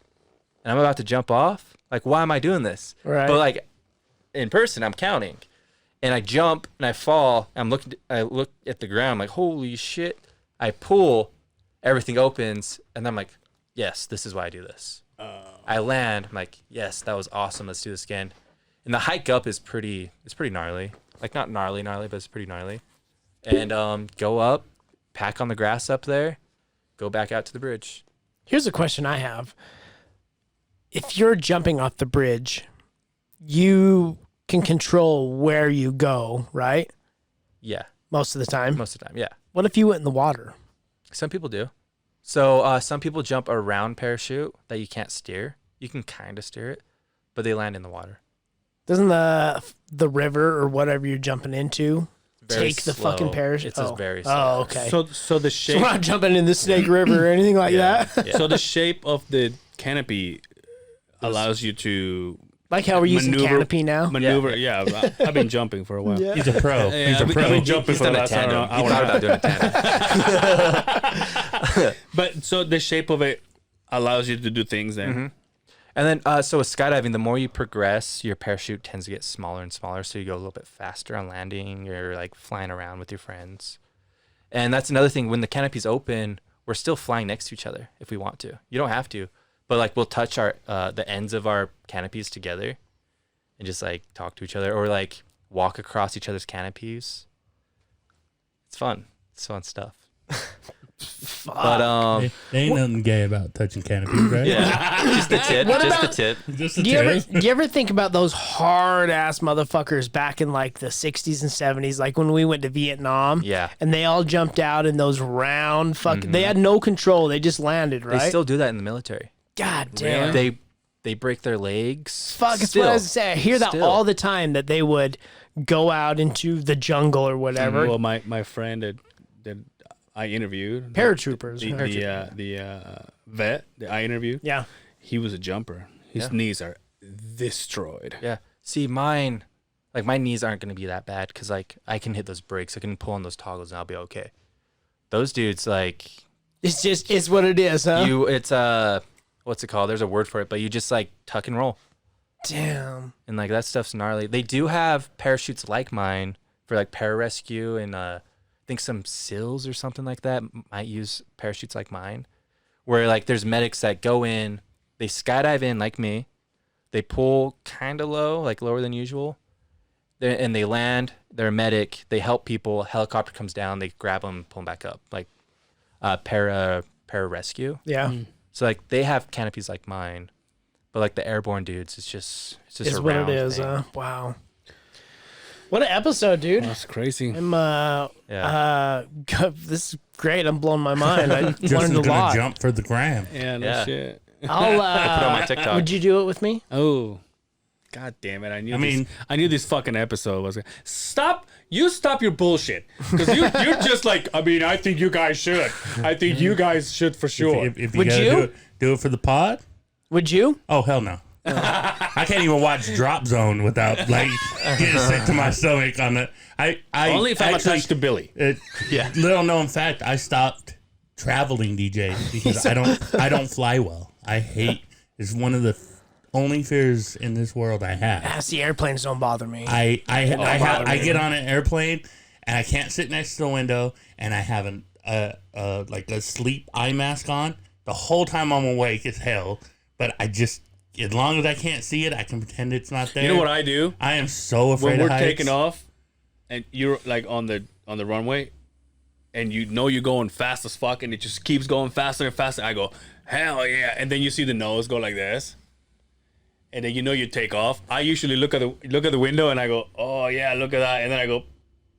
and I'm about to jump off. Like, why am I doing this? Right. But like in person, I'm counting. And I jump and I fall. I look at the ground, I'm like, holy shit. I pull, everything opens, and I'm like, yes, this is why I do this. I land, I'm like, yes, that was awesome. Let's do this again. And the hike up is pretty gnarly. Like not gnarly, but it's pretty gnarly. And go up, pack on the grass up there, go back out to the bridge. Here's a question I have. If you're jumping off the bridge, you can control where you go, right? Yeah, Most of the time. most of the time, yeah. What if you went in the water? Some people do. So some people jump around parachute that you can't steer. You can kind of steer it, but they land in the water. Doesn't the river or whatever you're jumping into Very take the slow. fucking parachute? It's just very slow. Oh, okay. So the So shape. we're not jumping in the Snake River or anything like that. Yeah. So the shape of the canopy allows you to Like how we're using Maneuver- canopy now. maneuver. Yeah, I've been jumping for a while. Yeah. He's a pro. Yeah, He's a I've been pro. jumping He's for the done a last I don't know, tandem. He hour thought and a about doing a tandem. But so the shape of it allows you to do things then. Mm-hmm. And then, so with skydiving, the more you progress, your parachute tends to get smaller and smaller. So you go a little bit faster on landing. You're like flying around with your friends. And that's another thing. When the canopy's open, we're still flying next to each other if we want to. You don't have to, but like we'll touch our the ends of our canopies together and just like talk to each other or like walk across each other's canopies. It's fun. It's fun stuff. But There ain't nothing gay about touching canopies, right? yeah, just the tip. What Just about- the tip. Just a Do you ever tip. do you ever think about those hard ass motherfuckers back in like the 60s and 70s, like when we went to Vietnam? Yeah. And they all jumped out in those round they had no control. They just landed, right? They still do that in the military. God damn. They break their legs. Fuck, it's Still. what I was saying. I hear that Still. all the time that they would go out into the jungle or whatever. Well, my friend that I interviewed, Paratroopers. the vet that I interviewed, Yeah. he was a jumper. His Yeah. knees are destroyed. Yeah. See, mine, like my knees aren't gonna be that bad because like I can hit those brakes. I can pull on those toggles and I'll be okay. Those dudes, like It's what it is, huh? it's what's it called? There's a word for it, but you just like tuck and roll, Damn. and like that stuff's gnarly. They do have parachutes like mine for like pararescue and I think some SEALs or something like that might use parachutes like mine, where like there's medics that go in, they skydive in like me, they pull kind of low, like lower than usual, and they land. They're a medic. They help people. Helicopter comes down. They grab them, pull them back up, like pararescue. Yeah. So like they have canopies like mine, but like the airborne dudes, it's just It's a what it round is, thing. huh? Wow. What an episode, dude. That's crazy. I'm Yeah. this is great. I'm blowing my mind. I Justin's learned a gonna lot. jump for the gram. Yeah, no Yeah. shit. I'll Put on my TikTok. Would you do it with me? Oh, god damn it! I mean- knew this fucking episode was. Stop! You stop your bullshit because you're just like. I mean, I think you guys should. I think you guys should for sure. If you Would gotta you? do it for the pod? Would you? Oh hell no. I can't even watch Drop Zone without like getting sick to my stomach on the. I Only if I'm actually, attached to Billy. Yeah. Little known fact, I stopped traveling DJ because I don't fly well. I hate. It's one of the only fears in this world I have. Ah, see, airplanes don't bother me. I get on an airplane and I can't sit next to the window and I have like a sleep eye mask on the whole time I'm awake as hell. But I just, as long as I can't see it, I can pretend it's not there. You know what I do I am so afraid when we're of heights. taking off, and you're like on the runway, and you know you're going fast as fuck, and it just keeps going faster and faster. I go, hell yeah! And then you see the nose go like this, and then you know you take off. I usually look at the window and I go, oh yeah, look at that, and then I go,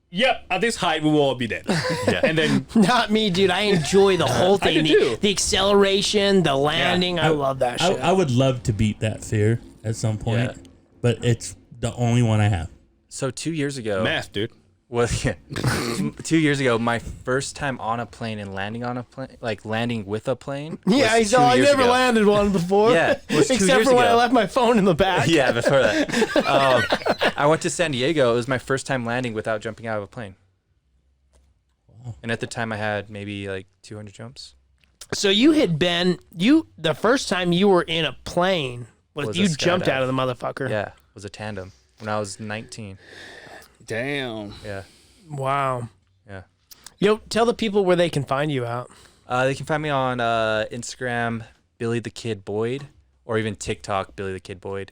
yep, at this height we will all be dead. Yeah. And then Not me, dude. I enjoy the whole thing. do too. The acceleration, the landing. I love that shit. I would love to beat that fear at some point, Yeah. but it's the only one I have. So 2 years ago, math, dude. yeah. 2 years ago, my first time on a plane and landing on a plane, like landing with a plane. yeah, was he's 2 all, I years never ago. landed one before. Yeah, it was 2 Except years for when I ago. left my phone in the back. Yeah, before that. I went to San Diego. It was my first time landing without jumping out of a plane. And at the time, I had maybe like 200 jumps. So you had been the first time you were in a plane was Was a you jumped skydive. out of the motherfucker. Yeah, it was a tandem when I was 19. Damn. Yeah, Wow. yeah. Yo, tell the people where they can find you out. They can find me on Instagram, Billy the Kid Boyd, or even TikTok, Billy the Kid Boyd.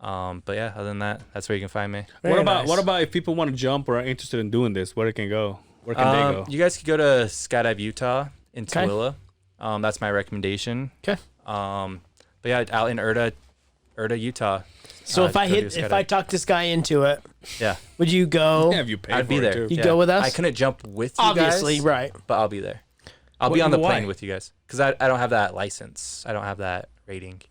But yeah, other than that, that's where you can find me. Very What nice. about if people want to jump or are interested in doing this? Where it can go? Where can they go? You guys could go to Skydive Utah in Okay. Tooele. That's my recommendation. Okay. But yeah, out in Urda, Utah. So if I go do if I skydiving. talk this guy into it, Yeah, would you go? Yeah, if you pay I'd for be it, there. too. You Yeah. go with us? I couldn't jump with you Obviously, guys, right. but I'll be there. I'll be on the Why? plane with you guys because I don't have that license. I don't have that rating.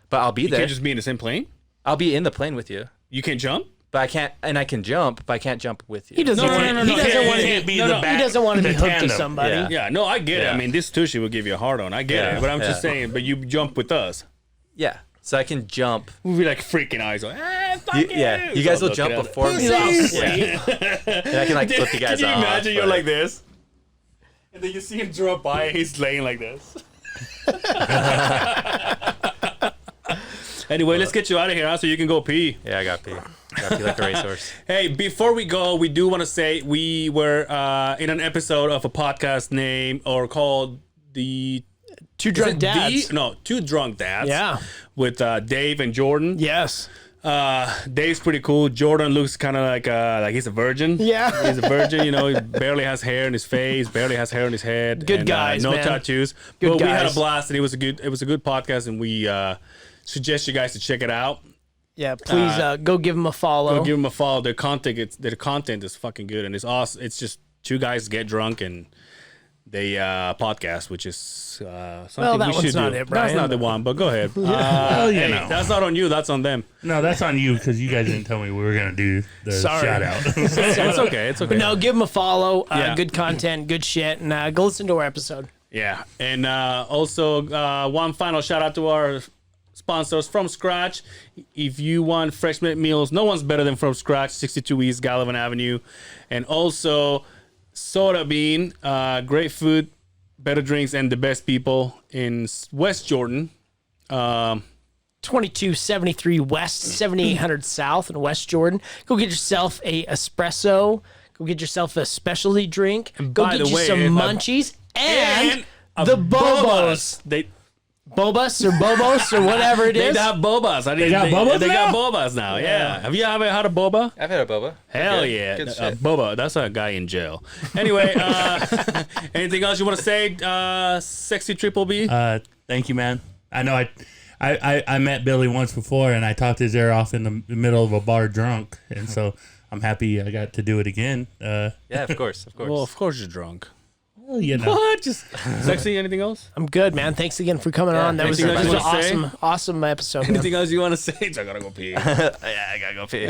But I'll be You there. can't just be in the same plane? I'll be in the plane with you. You can't jump? But I can't, and I can jump, but I can't jump with you. He doesn't No, no, want no, no, he no. doesn't Yeah, want yeah, to yeah. be No, no. he doesn't want to be the hooked to tandem. somebody. Yeah. Yeah, no, I get it. Yeah. I mean, this tushy will give you a hard on. I get Yeah. it. But I'm just Yeah. saying, but you jump with us. Yeah, so I can jump. We'll be like freaking eyes. Like, fuck Yeah, you guys will jump before me. Pussies. And I can like flip you guys Can you off. imagine you're but- like this? And then you see him drop by and he's laying like this. Anyway, let's get you out of here so you can go pee. Yeah, I got pee. Got pee like a racehorse. Hey, before we go, we do want to say we were in an episode of a podcast named or called the Two drunk is it dads. Two Drunk Dads. Yeah. With Dave and Jordan. Yes. Dave's pretty cool. Jordan looks kind of like he's a virgin. Yeah. He's a virgin. You know, he barely has hair in his face, barely has hair on his head. Good and, guys, no man. tattoos. Good but we had a guys. blast, and it was a good podcast, and we suggest you guys to check it out. Yeah. Please go give him a follow. Go give them a follow. Their content is fucking good, and it's awesome. It's just two guys get drunk and they podcast, which is something that we one's should not do. it, Brian, That's not the but- one, but go ahead. Well, you Hey, know. that's not on you. That's on them. No, that's on you because you guys didn't tell me we were gonna do the Sorry. shout out. It's okay. It's okay. But no, give him a follow. Yeah. Good content, good shit, and go listen to our episode. Yeah, and also one final shout out to our sponsors, From Scratch. If you want fresh made meals, no one's better than From Scratch, 62 East Gallivan Avenue. And also Soda Bean, great food, better drinks, and the best people in West Jordan. 2273 West, 7800 South in West Jordan. Go get yourself a espresso. Go get yourself a specialty drink. Go by get the you way, some munchies and the Bobos. They Bobus or Bobos or whatever it they is. have bobas. got bobas They got now? bobas now. Yeah. Have you ever had a boba? I've had a boba. Hell Good. yeah. Good shit. Boba, that's a guy in jail. Anyway, anything else you want to say, Sexy Triple B? Thank you, man. I know I met Billy once before, and I talked his ear off in the middle of a bar drunk, and so I'm happy I got to do it again. Yeah, of course, of course. Well, of course you're drunk. Well, you know. What? Just Sexy, anything else? I'm good, man. Thanks again for coming on. That was anything else an you wanna say? awesome episode. Man. Anything else you want to say? I gotta go pee. Yeah, I gotta go pee.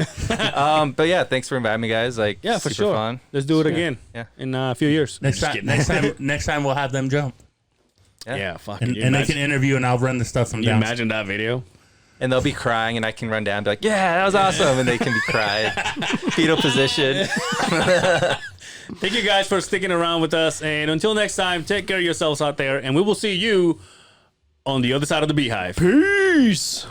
But yeah, thanks for inviting me, guys. Like, Yeah, for super sure. fun. Let's do it again. Yeah. In a few years. Next Just time, kidding. next time we'll have them jump, Yeah, fucking. and you they imagine, can interview, and I'll run the stuff from you down. imagine that video? And they'll be crying, and I can run down and be like, yeah, that was awesome. And they can be crying. Fetal position. Thank you guys for sticking around with us. And until next time, take care of yourselves out there. And we will see you on the other side of the Beehive. Peace.